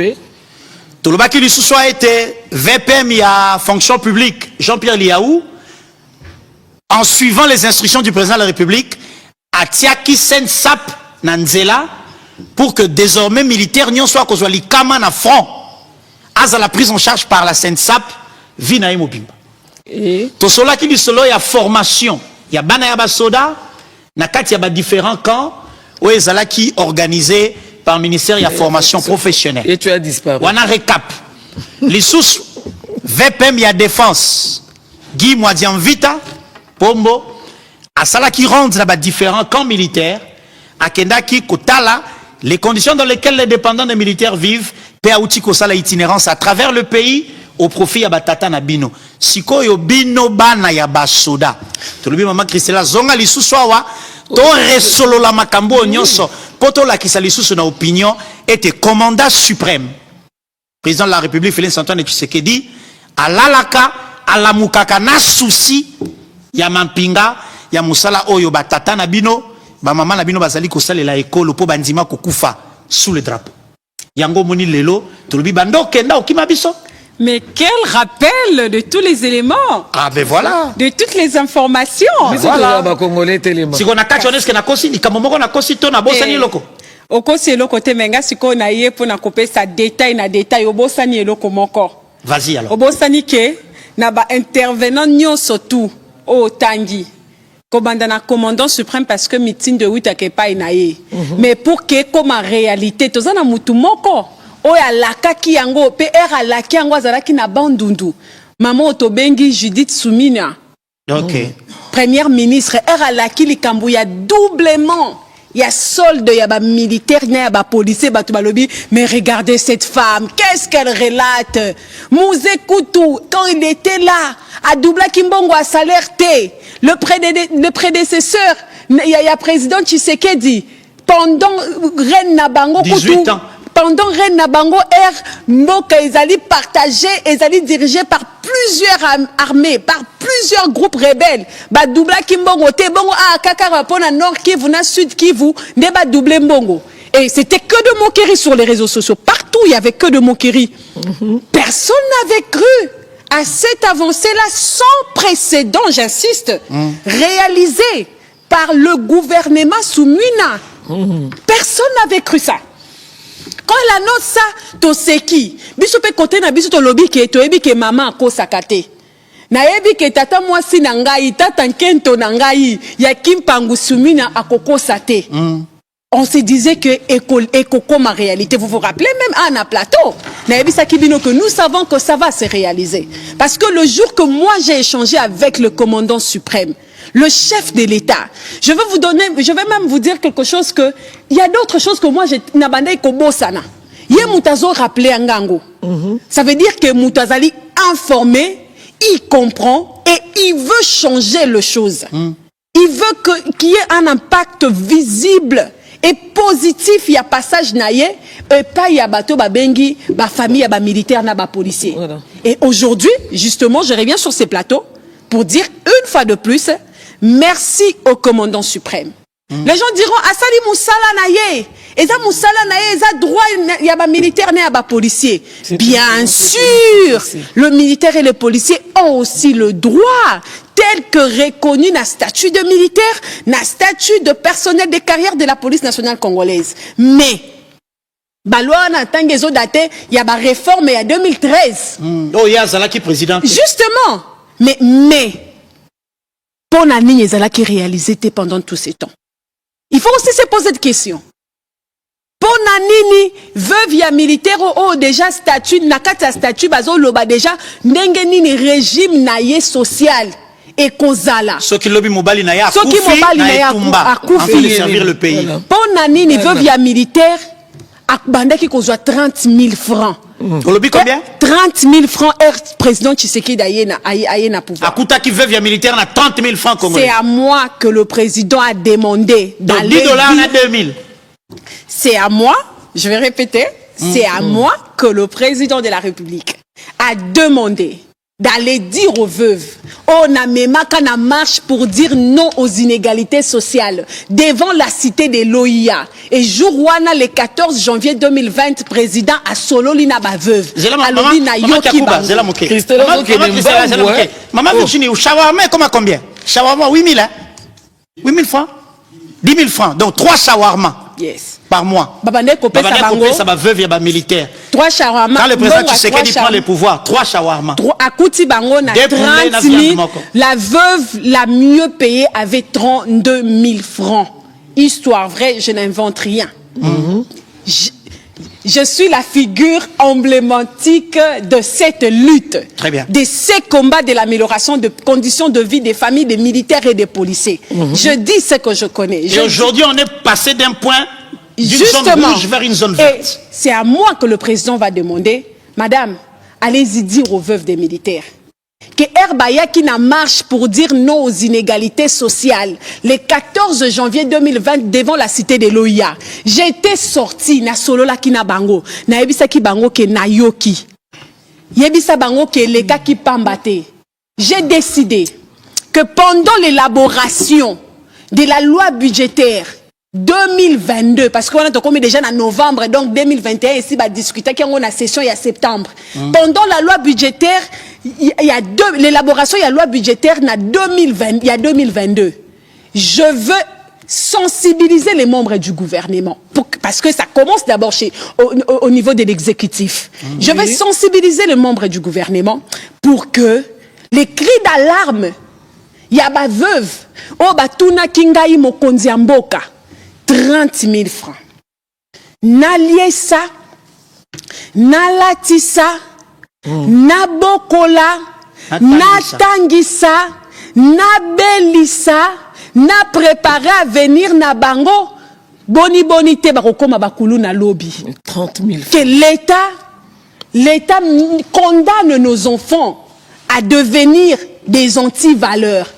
Tout le baki du sous a été VPM, il y a fonction publique, Jean-Pierre Liaou. En suivant les instructions du président de la République, Atiaki Sen Sap Nanzela, pour que désormais militaires n'y soient qu'aux Kama na front, à la prise en charge par la Sen Sap, Vina Mobimba. Et tout cela qui dit cela, il y a formation. Il y a Banayaba Soda, il y a différents camps, où il y a qui organisé par le ministère, il y a formation professionnelle. Et tu as disparu. On a récap. Les sous VPM, il y a défense. Guy Mwadian Vita, Pombo, à cela qui rentre dans différents camps militaires, à Kendaki, Kotala, les conditions dans lesquelles les dépendants des militaires vivent, Péaouti Kosala itinérance à travers le pays, au profit de Tata Nabino. Siko yo bino bana ya basoda. Tolobi maman Christella zonga lisusuawa, to resolo la makambo nyonso, poto la kisa lisusu na opinion, était commandant suprême. Président de la République, Félix Antoine Tshisekedi, à l'alaka, à la mukaka na souci, ya mampinga ya musala oyo batata na bino ba mama na bino bazali kosala la école po bandima kokufa sous le drapeau yango moni lelo tolobi bando kenda okima biso. Mais quel rappel de tous les éléments. Ah ben voilà. De toutes les informations. Mais voilà. Ba congolais tellement. Si on a kachoneske na kosi likamomoko na kosi to na bosani loko. Okosi eloko te menga siko na ye po na kopesa détail na détail obosani eloko moko. Vas-y alors. Obosani ke na ba intervenant nyonso tout. Oh Tangi, commandant commandant suprême parce que meeting de Wita kepa inaye. Mais pour que comme en réalité, tous en mutu moko, oh ya laka ki yango, PR a laki yango azala ki na bandundu. Maman Otobengi Judith Soumina. Ok. Première ministre, a laki li kambuya doublement. Il y a solde, il y a ba militaire, il y a ba policier, ba tubalobi. Mais regardez cette femme, qu'est-ce qu'elle relate? Mouzé Koutou, quand il était là, à Doubla Kimbongo a salaire T, le prédécesseur, il y a président Tshisekedi, pendant Reine Nabango 18 ans. Pendant Reine Nabango Mboka, ils allaient partager, ils allaient diriger par plusieurs armées, par plusieurs groupes rebelles. Ba Doubla Kimbongo, te bongo a Kakara pona Nord Kivu, na Sud Kivu, ne ba doublé Mbongo. Et c'était que de moqueries sur les réseaux sociaux. Partout, il y avait que de moqueries. Personne n'avait cru à cette avancée-là sans précédent, j'insiste, réalisée par le gouvernement Soumina. Personne n'avait cru ça. Quand elle annonce ça, to seki, biso pe côté na biso to lobby ke maman ko sakate. Na yebi ke tata mwasi na ngai, tata nkento na ngai, ya kimpangu Soumina akoko sate. On se disait que Ekoko ma réalité. Vous vous rappelez même Anna Plateau, na yebi sakibino que nous savons que ça va se réaliser. Parce que le jour que moi j'ai échangé avec le commandant suprême, le chef de l'État, je vais même vous dire quelque chose que il y a d'autres choses que moi j'ai nabandé kobosana. Yé mutazo rappelé Ngango. Ça veut dire que Moutazali informé, il comprend et il veut changer les choses. Il veut qu'il y ait un impact visible et positif. Il y a passage naïe et pas il y a bateau babengi, ba famille, ba militaire, na ba policier. Et aujourd'hui, justement, je reviens sur ces plateaux pour dire une fois de plus, merci au commandant suprême. Les gens diront, Asali Moussala naye, Eza Moussala naye, Eza droit, il y a ba militaire, il y a ba policier. Bien sûr, le militaire et les policiers ont aussi le droit, tel que reconnu na statut de militaire, na statut de personnel de carrière de la police nationale congolaise. Mais, Baloa na tangezo daté, il y a ba réforme il y a 2013. Oh, il y a Zalaki président. Justement, mais, pour la ligne Zalaki réalisée pendant tous ces temps. Il faut aussi se poser des questions. Pour Nanini, veuve ya militaire ou déjà statut, nakata statut, bazo loba déjà, ndengenini régime naye social et kozala. Ce qui lobby mobali na ya akufi, servir le pays. Pour Nanini, veuve ya militaire, akbandaki kozwa 30 000 francs. Au lobby combien? 30 000 francs, président Tshisekedi aye na pouvoir. Akuta qui veut via militaire, na 30 000 francs congolais. C'est à moi que le président a demandé. Donc 10 dollars, on a 2000. C'est à moi, je vais répéter, c'est à moi que le président de la République a demandé d'aller dire aux veuves, on a même qu'un marche pour dire non aux inégalités sociales devant la cité de l'OIA. Et jour wana le 14 janvier 2020, président a solo lina ba veuve. Maman Virginie, au shawarma, comment combien? Shawarma 8 000, hein? 8 000 francs? 10 000 francs, donc 3 shawarma. Yes. Par mois. Ça va veuve et militaire. 3 shawarma. Quand le président Tshisekedi prend le pouvoir, 3 shawarma. À Kouti Bango, na 30 000, la veuve la mieux payée avait 32 000 francs. Histoire vraie, je n'invente rien. Je suis la figure emblématique de cette lutte. Très bien. De ces combats de l'amélioration de conditions de vie des familles, des militaires et des policiers. Je dis ce que je connais. Et aujourd'hui, on est passé d'un point d'une zone rouge vers une zone verte. C'est à moi que le président va demander, madame, allez-y dire aux veuves des militaires que Herbaya qui n'a marche pour dire non aux inégalités sociales le 14 janvier 2020 devant la cité de l'OIA. J'étais sorti na solo la kina bango na yebisa ki bango ke na yoki yebisa bango ke le ka ki pambate. J'ai décidé que pendant l'élaboration de la loi budgétaire 2022, parce qu'on a commis déjà en novembre, donc 2021, ici, va discuter qu'on a une session il y a septembre. Pendant la loi budgétaire, il y a l'élaboration, il y a loi budgétaire il y a 2022. Je veux sensibiliser les membres du gouvernement, parce que ça commence d'abord au niveau de l'exécutif. Je veux sensibiliser les membres du gouvernement pour que les cris d'alarme, il y a ba veuve, oh batuna kingai mokonzi amboka. 30 000 francs. Naliesa, nalatisa, nabokola, natangisa, nabelisa, na préparé à venir na bango, boni bonité bakokoma bakulu na lobby. 30 000 francs. Que l'État condamne nos enfants à devenir des anti-valeurs.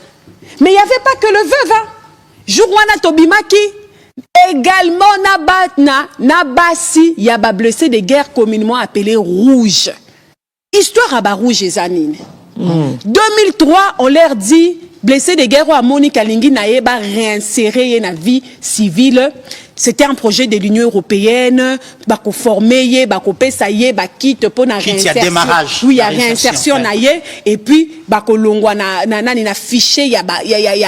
Mais il n'y avait pas que le veuve. Jourwana Tobimaki, également Nabasi, il y a des blessés de guerre communément appelés rouges. Histoire à Barouge et Zanine. 2003, on leur dit, blessés de guerre ou à Monique Alingi Naeba réinsérer dans la vie civile. c'était un projet de l'Union européenne, bako former, bako pesaye, bakite pour na réinsertion. Démarrage. Oui, il y a réinsertion naie et puis bako longwa na fichier ya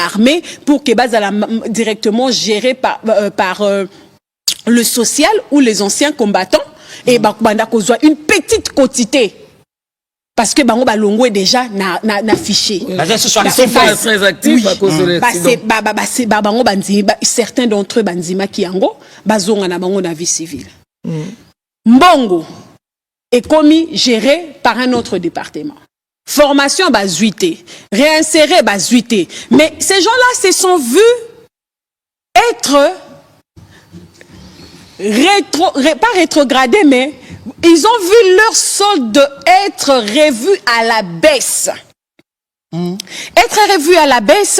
armée pour que bazala directement géré par le social ou les anciens combattants et bako banda kozwa une petite quantité. Parce que bango balongo est déjà na fichier. Ils sont pas très actifs à cause de l'accident. Bango banzima, certains d'entre eux banzima ki yango bazonga na bango na vie civile. Mbongo est commis géré par un autre département. Formation bazuité, réinsérer bazuité. Mais ces gens-là se sont vus être pas rétrogradés, mais ils ont vu leur solde être revu à la baisse. Être revu à la baisse,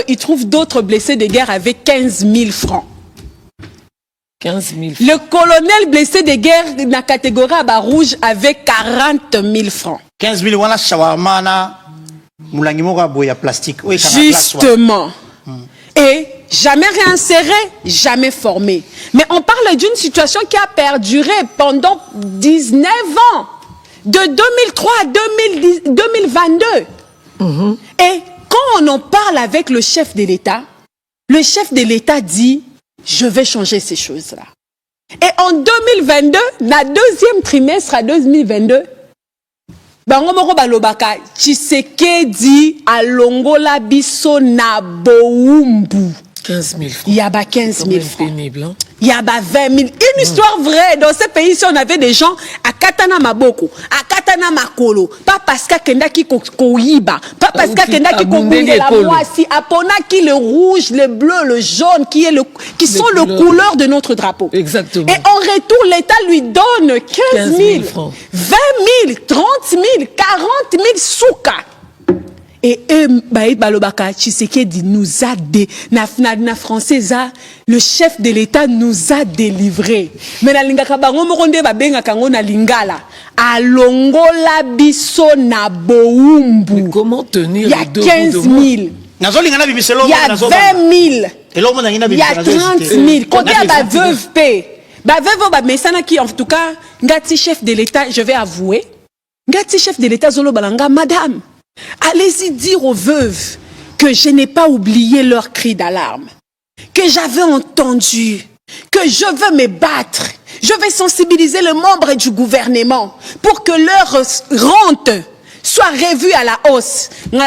il trouve d'autres blessés de guerre avec 15 000 francs. 15 000 francs. Le colonel blessé de guerre dans la catégorie à rouge avec 40 000 francs. 15 000 voilà shawarma na mulangimoga boya plastique. Justement. Et jamais réinséré, jamais formé. Mais on parle d'une situation qui a perduré pendant 19 ans, de 2003 à 2022. Et quand on en parle avec le chef de l'État dit, je vais changer ces choses-là. Et en 2022, la deuxième trimestre à 2022, Bangomoko balobaka Tshisekedi alongola biso na boumbu. 15 000 francs. Il y a 15 000 francs. Pénible, hein? Il y a 20 000. Une histoire vraie. Dans ce pays, si on avait des gens à Katana Maboko, à Katana Makolo, pas parce qu'à Kendaki Koyiba, pas parce qu'à Kendaki Kokunde la Moissi, à Ponaki le rouge, le bleu, le jaune, qui sont les couleurs de notre drapeau. Exactement. Et en retour, l'État lui donne 15 000 francs, 20 000, 30 000, 40 000 souka. Et Balobaka Tshisekedi nous a na français le chef de l'État nous a délivré. Mais na lingaka bango mokonde ba benga kango na lingala alongola biso na boumbu. Comment tenir? Il y a 15 000. Il y a 20 000. Il y a 30 000. Côté à ba veuve paix. Ba veuve ba mesana qui en tout cas ngati chef de l'État, je vais avouer. Ngati chef de l'État zolo balanga madame. Allez-y dire aux veuves que je n'ai pas oublié leur cri d'alarme, que j'avais entendu, que je veux me battre, je vais sensibiliser les membres du gouvernement pour que leur rente soit revue à la hausse. Non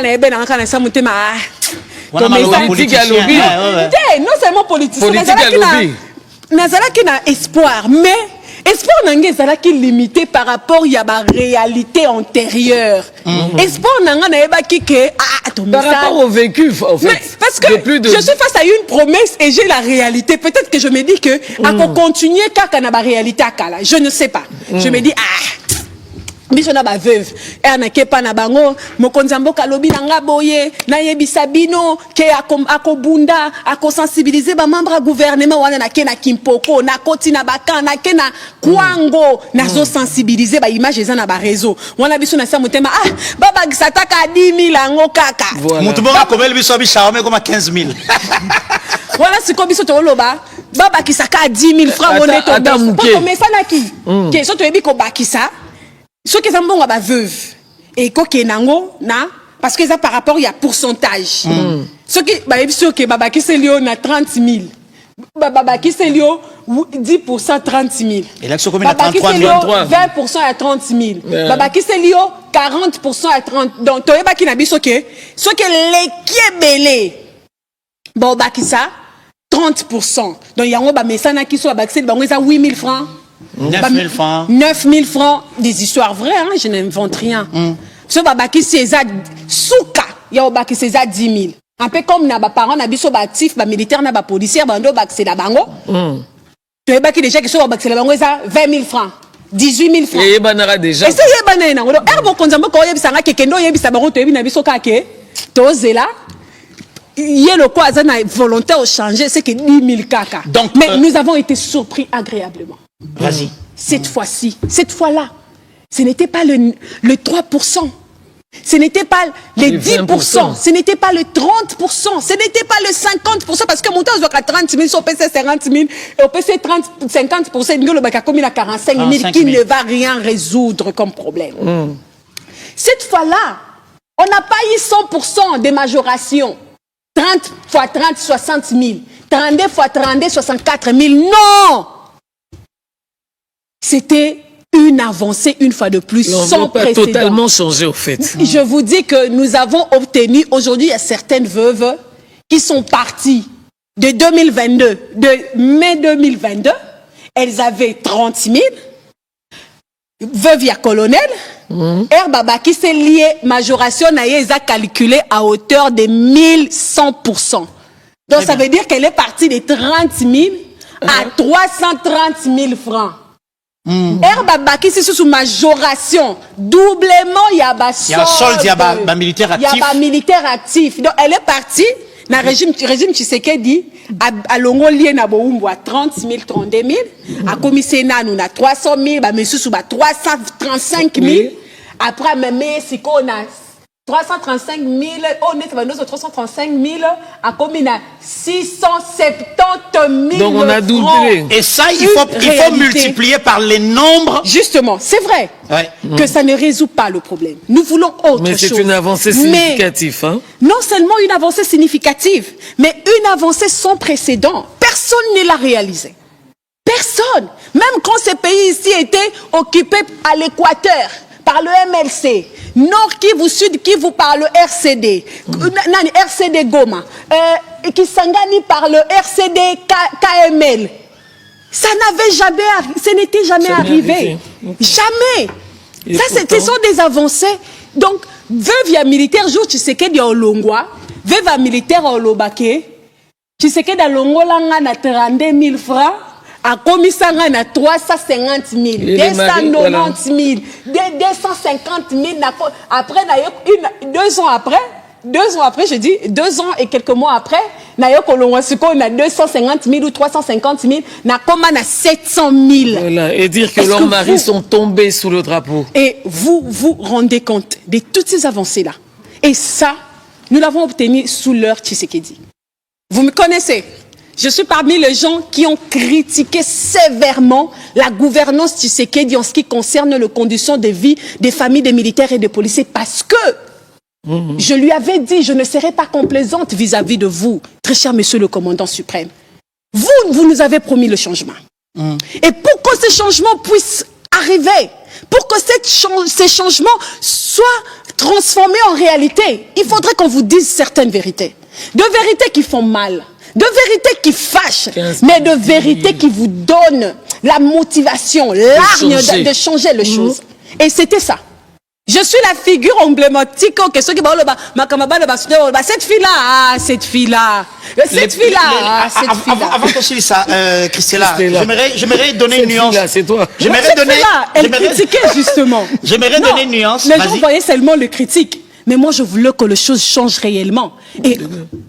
seulement politicien, Nazala qui n'a espoir, mais espoir nanga ezala qui limité par rapport à la réalité antérieure. Espoir nanga na eba ki ke par rapport au vécu en fait. Mais parce que je suis face à une promesse et j'ai la réalité. Peut-être que je me dis que à continuer kaka na ba réalité akala. Je ne sais pas. Je me dis biso na ba veuve na kepa na bango mokonzi mboka lobi na nga boye na yebisa bino ke akobunda akosensibiliser ba membre ya gouvernement wana na ke na Kimpoko na koti na baka na ke na Kwango nazo sensibiliser ba image eza na ba réseau wana biso na sa motema baba gisataka 10 000 ango kaka mutu bonga komel biso bishaome koma 15 000 voilà siko biso to loba baba kisaka 10 000 francs honnête pour mesana ki ke so to yebi ko bakisa. Ce qui est un bon à veuve et kokenango na parce que ça par rapport il y a pourcentage. Ce qui baba qui c'est lié na 30 000. Baba qui c'est lié 10% 30 000. Et là ce combien à 33 000 20% à 30 000. Baba qui c'est lié 40% à 30. Donc toi baba qui na biso que ce que les kiebele. Baba qui ça 30%. Donc yango ba mesana qui soit ba bango ça 8 000 francs. 9 000 francs. 9 000 francs, des histoires vraies, hein, je n'invente rien. Ce babaki c'est ça, souka, il y a babaki c'est ça 10 000. Un peu comme na ba parents na biso ba actif, ba militaire na ba policier, bando ba c'est la bango. Tu es baki déjà que so ba c'est la bango ça 20 000 francs. 18 000 francs. Et banara déjà. Et c'est yebana na ngolo. Erbo konzambo ko yebisa nga kekendo yebisa bango to yebi na biso kake. To zela. Il y a le quoi ça na volonté au changer, c'est que 10 000 kaka. Donc, mais nous avons été surpris agréablement. Vas-y. Cette fois-ci, cette fois-là, ce n'était pas le 3%. Ce n'était pas les Les 10%, 20%. ce n'était pas le 30%, ce n'était pas le 50%, parce que mon temps, je dois 30 000, si on paie 50 000, et on paie 50%, il y a comme il a 45 000 qui ne va rien résoudre comme problème. Cette fois-là, on n'a pas eu 100% de majoration. 30 fois 30, 60 000. 32 fois 32, 64 000. Non! C'était une avancée, une fois de plus, sans L'enveloppe a précédent. totalement changé, au fait. Je vous dis que nous avons obtenu, aujourd'hui, il y a certaines veuves qui sont parties de 2022, de mai 2022. Elles avaient 30 000. Veuve, il y a colonel. Herbaba qui s'est lié, majoration, ils a calculé à hauteur de 1100%. Donc ça veut dire qu'elle est partie de 30 000 à 330 000 francs. Herbaba qui c'est sous majoration, doublement, il y a solde, il y a militaire actif. Il y a militaire actif. Donc elle est partie, dans le régime Tshisekedi, à Longo lié na Boumbo à 30 000, 32 000, à Komisena nous a 300 000, bah monsieur sous 335 000. Après même si on a 335 000, on est à 335 000, à Komina 670 000. Donc on a doublé. Et ça, il faut multiplier par les nombres. Justement, c'est vrai que ça ne résout pas le problème. Nous voulons autre chose. Mais c'est une avancée significative. Hein? Non seulement une avancée significative, mais une avancée sans précédent. Personne ne l'a réalisé. Personne. Même quand ces pays ici étaient occupés à l'équateur par le MLC, Nord Kivu, Sud Kivu par le RCD, RCD Goma, Kisangani par le RCD KML. Ça n'avait jamais, ce n'était jamais arrivé. Jamais. Ça, ce sont des avancées. Donc, veuve militaire, jour tu sais qu'il y a au Longwa, veuve militaire au Lobake, tu sais qu'il y a Longola na 32 000 francs. À Komisanga na 350 000, 290 000, 250 000. Après, 2 ans après, je dis 2 ans et quelques mois après, on a 250 000 ou 350 000, on a 700 000. Voilà, et dire que leurs maris sont tombés sous le drapeau. Et vous vous rendez compte de toutes ces avancées-là. Et ça, nous l'avons obtenu sous l'heure Tshisekedi. Vous me connaissez? Je suis parmi les gens qui ont critiqué sévèrement la gouvernance Tshisekedi en ce qui concerne les conditions de vie des familles des militaires et des policiers parce que je lui avais dit, je ne serai pas complaisante vis-à-vis de vous, très cher monsieur le commandant suprême. Vous nous avez promis le changement. Et pour que ces changements puissent arriver, pour que ces changements soient transformés en réalité, il faudrait qu'on vous dise certaines vérités. De vérités qui font mal. De vérités qui fâchent, mais de vérités qui vous donnent la motivation, l'argne de changer les choses. Et c'était ça. Je suis la figure emblématique que ceux qui parlent cette fille-là, cette fille-là, cette fille-là, cette fille-là. Avant qu'on suive ça, Christella, j'aimerais donner une nuance. C'est toi. J'aimerais donner. Elle critiquait justement. J'aimerais donner une nuance. Les gens voyaient seulement le critique. Mais moi, je voulais que les choses changent réellement. Et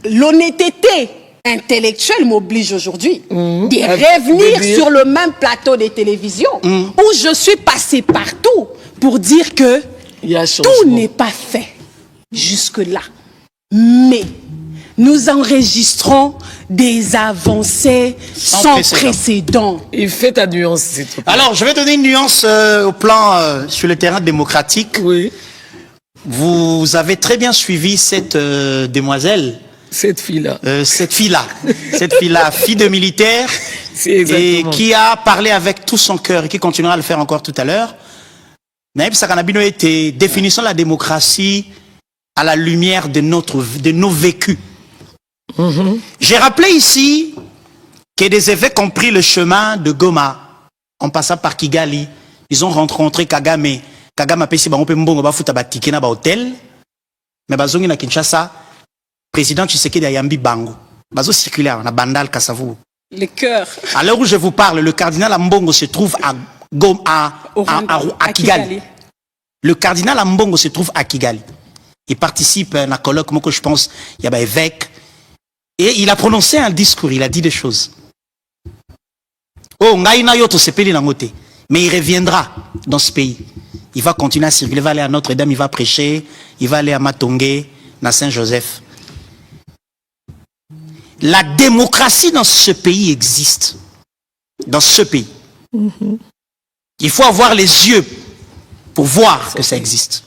l'honnêteté intellectuelle m'oblige aujourd'hui de revenir sur le même plateau de télévision où je suis passé partout pour dire que tout n'est pas fait jusque-là. Mais nous enregistrons des avancées sans précédent. Il fait ta nuance, s'il te plaît. Alors, je vais donner une nuance au plan sur le terrain démocratique. Oui. Vous avez très bien suivi cette demoiselle. Cette fille-là. Cette fille-là, fille de militaire, et qui a parlé avec tout son cœur et qui continuera à le faire encore tout à l'heure. Naïb Sakanabino était définissant la démocratie à la lumière de nos vécus. J'ai rappelé ici que des évêques ont pris le chemin de Goma en passant par Kigali. Ils ont rencontré Kagame. Kagame a payé bango pe mbongo ba futa ba ticket na ba hôtel. Mais bazongi na Kinshasa, président Tshisekedi a yambi bango. Bazo circulaire na Bandal Kasavu. Le cœur. À l'heure où je vous parle, le cardinal Ambongo se trouve à Kigali. Le cardinal Ambongo se trouve à Kigali. Il participe à un colloque, moi que je pense, il y a un évêque. Et il a prononcé un discours, il a dit des choses. Oh, ngaina yoto sepeli na ngote. Mais il reviendra dans ce pays. Il va continuer à circuler, il va aller à Notre-Dame, il va prêcher, il va aller à Matongé, à Saint-Joseph. La démocratie dans ce pays existe. Dans ce pays. Il faut avoir les yeux pour voir que ça existe.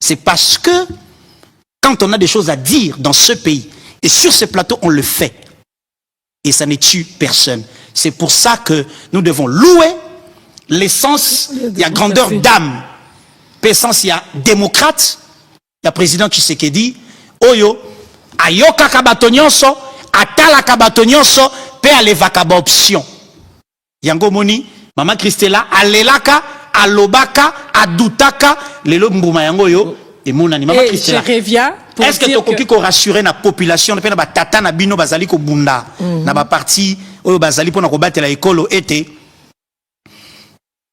C'est parce que quand on a des choses à dire dans ce pays, et sur ce plateau, on le fait. Et ça ne tue personne. C'est pour ça que nous devons louer l'essence, il y a grandeur d'âme. L'essence, il y a démocrate, il y a président Tshisekedi, Oyo, Ayoka Kabatonyonso, Atala Kabatonyonso, Pe Alevaka option. Yango Moni, Maman Christella, Alelaka, Alobaka, Adutaka, Lelo Mbuma Yango Yo, et mon animal Christella. Je reviens. Est-ce que tu as rassuré la population, na tata na bino bazali ko bunda, na ba parti oyo bazali pona ko batela ekolo ete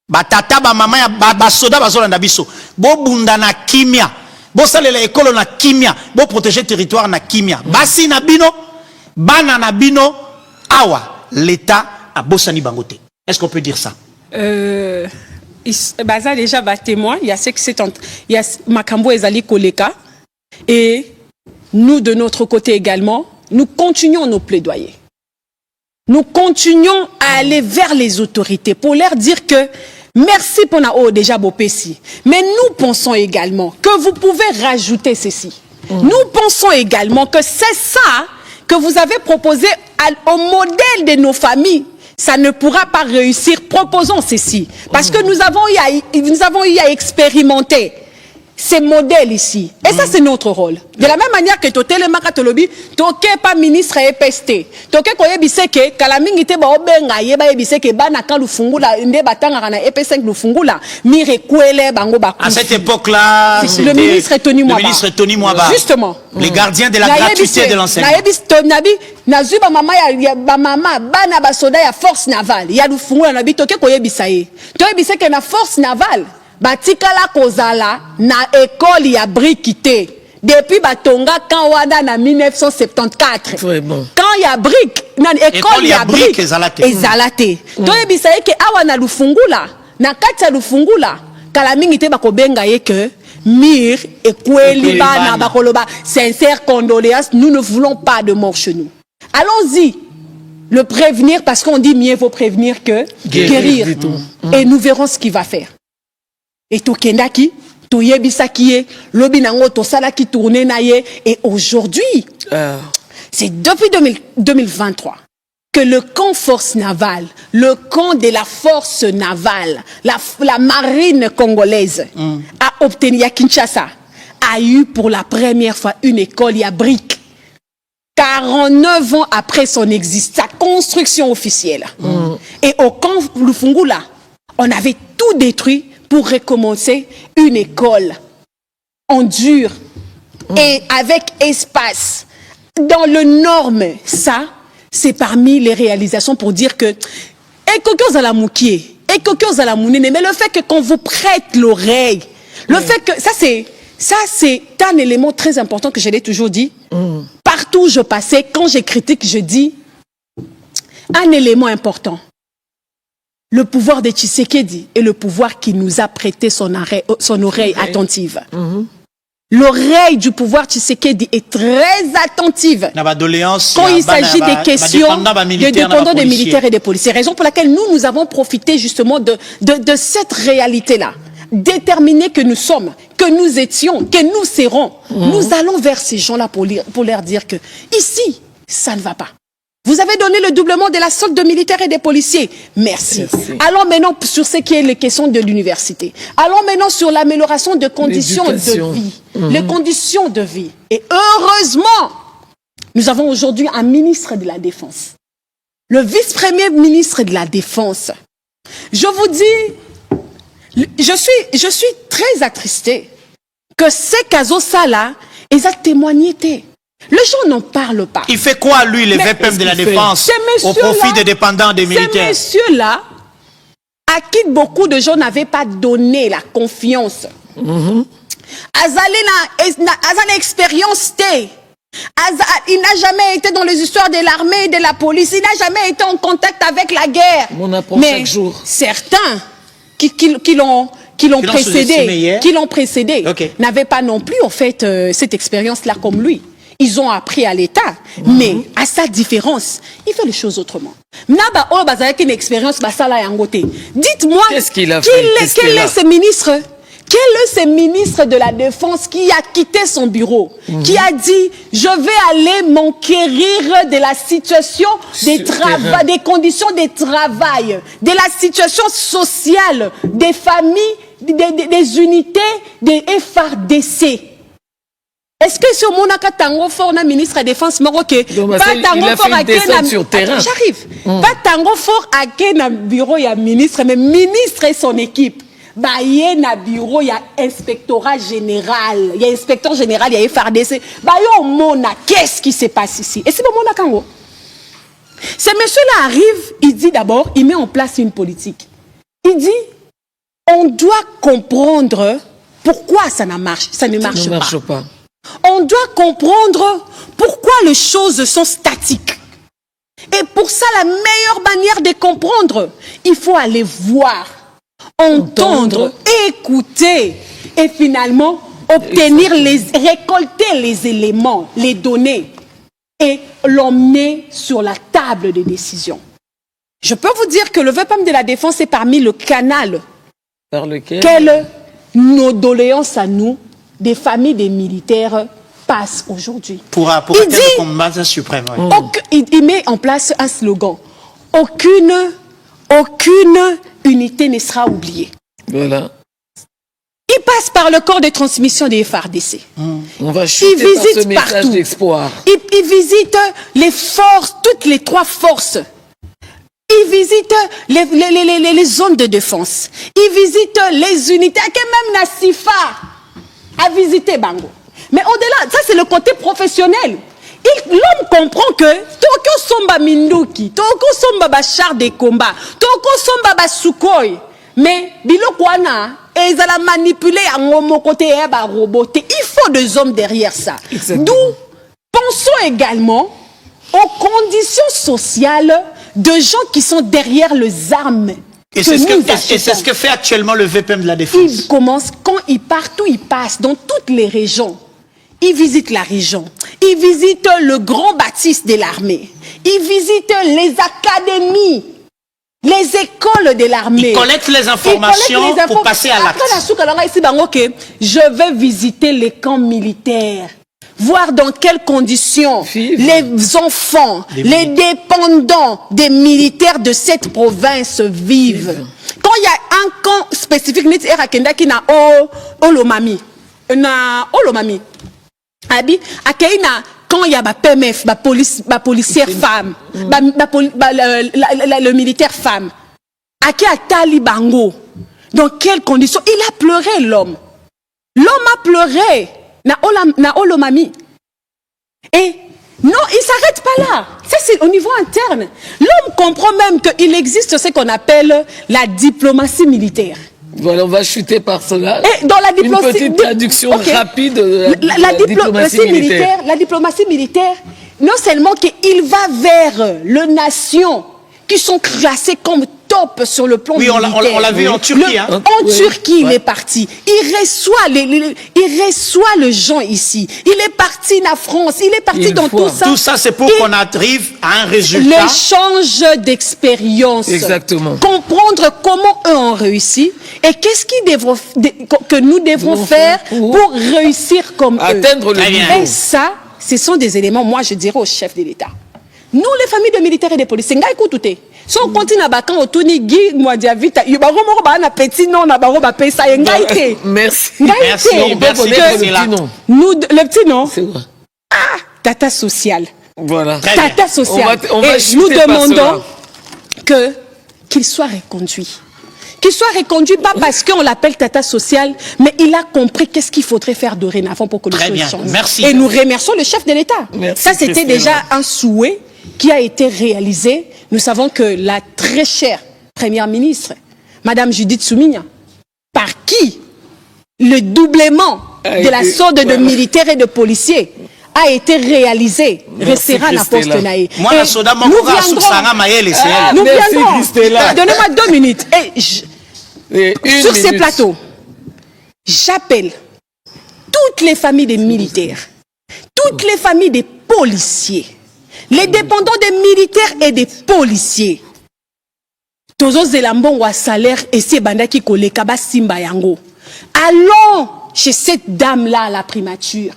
ba tata ba mama ya ba soda bazolanda biso, bo bunda na kimia, bo salela ekolo na kimia, bo protéger territoire na kimia. Basi na bino, bana na bino, awa l'État a bosani bangote. Est-ce qu'on peut dire ça? Baza déjà ba témoin, il y a ce que c'est il y a Makambo ezali koleka. Et nous, de notre côté également, nous continuons nos plaidoyers. Nous continuons à aller vers les autorités pour leur dire que merci pour na déjà Bopessi. Mais nous pensons également que vous pouvez rajouter ceci. Nous pensons également que c'est ça que vous avez proposé au modèle de nos familles. Ça ne pourra pas réussir. Proposons ceci. Parce que nous avons eu à expérimenter ces modèles ici. Et ça, c'est notre rôle. De la même manière que Totele Makatolobi, Toke pas ministre EPST. Toke koye biseke, Kalamingite ba obenga yeba ebiseke bana kan lufungula, nde batanga kana EP5 lufungula, mire kwele bango ba. À cette époque-là, le ministre Tony Mwaba. Le ministre Tony Mwaba. Justement. Les gardiens de la gratuité de l'enseignement. Na zuba mama ya ba mama bana ba soda ya force navale. Ya lufungula na bitoke koye bisaye. Toye biseke na force navale. Batikala kozala na école ya briquité depuis batonga quand wada na 1974. Vraiment. Quand il y a brique na école ya brique ezalate. To yebisaye ke awa na lufungula na kati ya lufungula kala mingi te bakobenga ye que mir ekweli bana bakoloba sincère condoléances, nous ne voulons pas de mort chez nous. Allons-y. Le prévenir parce qu'on dit mieux vaut prévenir que guérir. Et nous verrons ce qu'il va faire. Et Tokendaki, Toyebisaki, Lobinango, Tosalaki tourné naye. Et aujourd'hui, c'est depuis 2023 que le camp force navale, le camp de la force navale, la marine congolaise a obtenu à Kinshasa, a eu pour la première fois une école à briques. 49 ans après son existence, sa construction officielle. Et au camp Lufungula, on avait tout détruit pour recommencer une école en dur et avec espace dans le norme. Ça, c'est parmi les réalisations pour dire que mais le fait que quand vous prête l'oreille, le fait que ça c'est un élément très important que je l'ai toujours dit. Partout où je passais, quand je critique, je dis un élément important. Le pouvoir de Tshisekedi est le pouvoir qui nous a prêté son oreille attentive. L'oreille du pouvoir Tshisekedi est très attentive quand il s'agit des questions de dépendants des militaires et des policiers. Raison pour laquelle nous avons profité justement de cette réalité-là. Déterminés que nous sommes, que nous étions, que nous serons. Nous allons vers ces gens-là pour leur dire que ici, ça ne va pas. Vous avez donné le doublement de la solde de militaires et des policiers. Merci. Allons maintenant sur ce qui est les questions de l'université. Allons maintenant sur l'amélioration de conditions de vie. Les conditions de vie. Et heureusement, nous avons aujourd'hui un ministre de la Défense. Le vice-premier ministre de la Défense. Je vous dis, je suis très attristée que ces cas-là, ils ont témoigné. Les gens n'en parlent pas. Il fait quoi, lui, le VPM de la Défense, au profit des dépendants des militaires? Ces messieurs-là, à qui beaucoup de gens n'avaient pas donné la confiance. Azali na expérience té. Il n'a jamais été dans les histoires de l'armée et de la police. Il n'a jamais été en contact avec la guerre. On apprend mais chaque jour. Certains qui l'ont précédé n'avaient pas non plus en fait cette expérience-là comme lui. Ils ont appris à l'État, mais à sa différence, il fait les choses autrement. Naba o bazaki une expérience basala yangote. Dites-moi qu'est-ce qu'il a fait? Quel est ce ministre? Quel est ce ministre de la Défense qui a quitté son bureau, qui a dit « Je vais aller m'enquérir de la situation des conditions de travail, de la situation sociale, des familles, des unités, des FRDC ». Est-ce que ce monaka tango fort na ministre de la Défense marocain pas tango fort à j'arrive pas tango fort à na bureau ya ministre mais ministre et son équipe bah y na bureau ya inspectorat général il y a inspecteur général il y a FRDC bah yo mona qu'est-ce qui se passe ici et c'est bon mona kango ce monsieur là arrive il dit d'abord il met en place une politique il dit on doit comprendre pourquoi ça ne marche pas. On doit comprendre pourquoi les choses sont statiques. Et pour ça, la meilleure manière de comprendre, il faut aller voir, entendre, écouter et finalement récolter les éléments, les données et l'emmener sur la table des décisions. Je peux vous dire que le VPAM de la Défense est parmi le canal par lequel nos doléances à nous, des familles des militaires, passent aujourd'hui. Pour atteindre le combat suprême. Il met en place un slogan. Aucune unité ne sera oubliée. Voilà. Il passe par le corps de transmission des FARDC. On va chuter par ce message d'espoir. Il visite les forces, toutes les trois forces. Il visite les zones de défense. Il visite les unités. Même Nassifa a visité Bango. Mais au-delà, ça c'est le côté professionnel. L'homme comprend que Toko Somba Minduki, Toko Somba Bachar de combat, Toko Somba Basukoi. Mais Bilokwana, et ils allaient manipuler à mon côté et roboter. Il faut des hommes derrière ça. D'où pensons également aux conditions sociales de gens qui sont derrière les armes. Et c'est ce que fait actuellement le VPM de la Défense. Il commence, quand il part, où il passe, dans toutes les régions. Il visite la région. Il visite le grand bâtisse de l'armée. Il visite les académies, les écoles de l'armée. Il collecte les informations pour passer à l'acte. Je vais visiter les camps militaires. Voir dans quelles conditions les enfants, les dépendants des militaires de cette province vivent. Quand il y a un camp spécifique, qui n'a Olomami, quand il y a la PMF, la policière femme, le militaire femme, à qui a Talibango, dans quelles conditions? Il a pleuré l'homme. L'homme a pleuré. Na Olomami. Et non, il ne s'arrête pas là. Ça, c'est au niveau interne. L'homme comprend même qu'il existe ce qu'on appelle la diplomatie militaire. Voilà, on va chuter par cela. Et dans la diplomatie, une petite traduction rapide de la diplomatie militaire. La diplomatie militaire, non seulement qu'il va vers les nations qui sont classées comme top sur le plan militaire. Oui, on l'a vu en Turquie. En Turquie, il est parti. Il reçoit les gens ici. Il est parti en France. Il est parti dans tout ça. Tout ça, c'est pour qu'on arrive à un résultat. L'échange d'expérience. Exactement. Comprendre comment eux ont réussi et qu'est-ce que nous devrons faire pour réussir comme eux. Atteindre le niveau. Et ça, ce sont des éléments, moi, je dirais au chef de l'État. Nous, les familles de militaires et de policiers, si on continue à bakan au Tony Guy, moi, Diavita, il y a un petit nom, merci. Merci. Nous, le petit nom. C'est quoi? Tata social. Voilà. Tata social. Et nous demandons qu'il soit reconduit. Qu'il soit reconduit, pas parce qu'on l'appelle Tata social, mais il a compris qu'est-ce qu'il faudrait faire dorénavant pour que les choses changent. Merci. Et nous remercions le chef de l'État. Ça, c'était déjà un souhait qui a été réalisé. Nous savons que la très chère première ministre, Madame Judith Souminia, par qui le doublement de la solde de militaires et de policiers a été réalisé. Restera la poste naïe. Moi, la soda, mon nous courage, nous viendrons. Donnez-moi 2 minutes. Sur ces plateaux, j'appelle toutes les familles des militaires, toutes les familles des policiers, les dépendants des militaires et des policiers. Tozo Zelambo wa salaire et c'est bandaki koleka ba simba yango. Allons chez cette dame-là à la primature.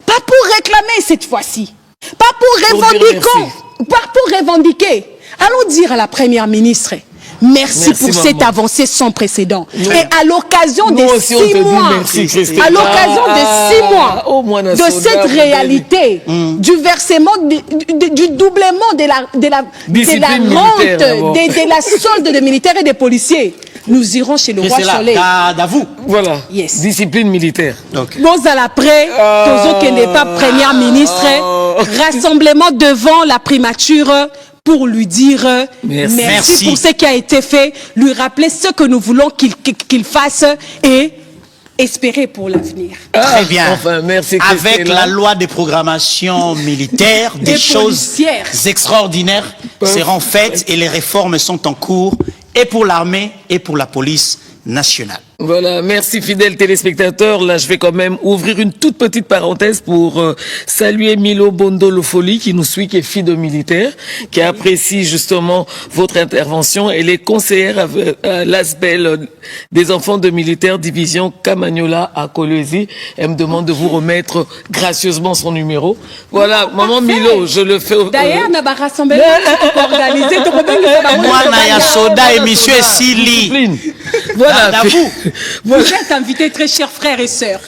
Pas pour réclamer cette fois-ci. Pas pour revendiquer. Allons dire à la première ministre, merci pour maman. Cette avancée sans précédent. Et à l'occasion des 6 mois, à l'occasion des 6 mois de cette réalité, du versement, du doublement de la rente, de la solde des militaires et des policiers, nous irons chez le roi Soleil. D'avoue. Voilà. Yes. Discipline militaire. Nous à l'après, Tozo qui n'est pas première ministre, rassemblement devant la primature pour lui dire merci pour ce qui a été fait, lui rappeler ce que nous voulons qu'il fasse et espérer pour l'avenir. Très bien. Enfin, merci avec la loi de programmation militaire, des choses extraordinaires seront faites et les réformes sont en cours et pour l'armée et pour la police nationale. Voilà, merci fidèles téléspectateurs. Là, je vais quand même ouvrir une toute petite parenthèse pour saluer Milo Bondo Lofoli qui nous suit, qui est fille de militaire, qui apprécie justement votre intervention. Elle est conseillère à l'ASBEL des enfants de militaires division Camagnola à Kolwezi. Elle me demande de vous remettre gracieusement son numéro. Voilà, maman Milo, je le fais. D'ailleurs, on a rassemblé organisé. Moi, Naya Soda et monsieur Sili. Voilà. Vous êtes invités, très chers frères et sœurs.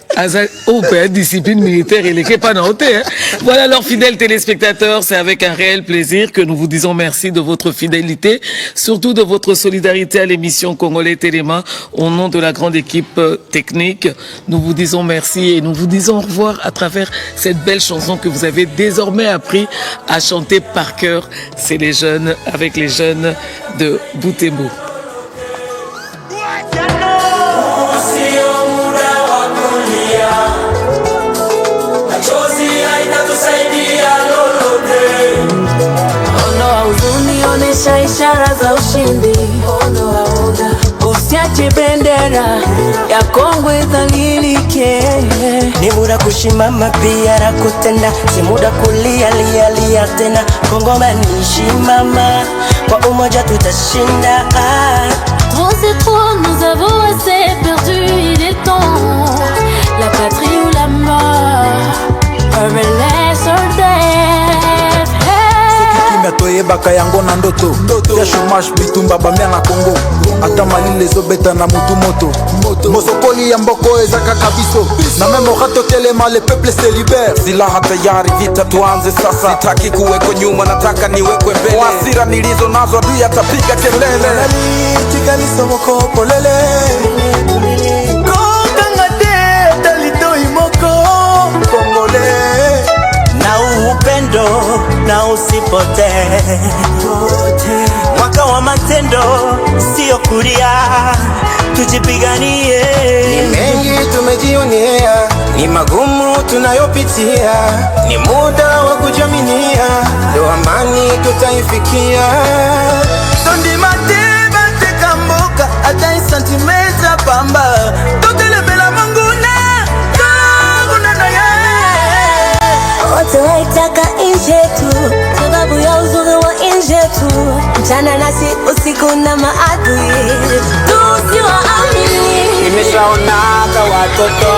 Oh, ben, discipline militaire, il est pas noté. Voilà, alors, fidèles téléspectateurs, c'est avec un réel plaisir que nous vous disons merci de votre fidélité, surtout de votre solidarité à l'émission Congolais Téléma. Au nom de la grande équipe technique, nous vous disons merci et nous vous disons au revoir à travers cette belle chanson que vous avez désormais appris à chanter par cœur. C'est les jeunes, avec les jeunes de Butembo. Onesha ishara za ushindi, usiache bendera ya Kongo idhalilike. Ni muda kushimama pia na kutenda, si muda kulia lia tena. Kongomani shimama, kwa umoja tutashinda. Trop c'est trop, nous avons assez perdu, il est temps. La patrie ou la mort, un relais sur terre. toyebaka yango na ndoto ya chômage bitumba bamia na Congo ata malile ezobeta na mutu moto mosokoli ya mboko ezaka kabiso na memo rato telema le peuple se libère silaha tayari vita tuanze sasa sitaki kuweko nyuma nataka niwekwe mbele hasira nilizo nazo adui atapiga kelele tikaliso moko polele kokangate talito imoko Congolais na upendo na usipote mwaka wa matendo sio kulia tujipiganie ni mengi tumejionea ni magumu tunayopitia ni muda wa kujaminia ndo amani tutaifikia sondi mateba tekamboka hata santimetra pamba totelemela manguna kaguna na wote waitaka nje tu sababu ya uzuri wa nje tu mchana nasi usiku na maadui tusiwaamini nimeshaonaka watoto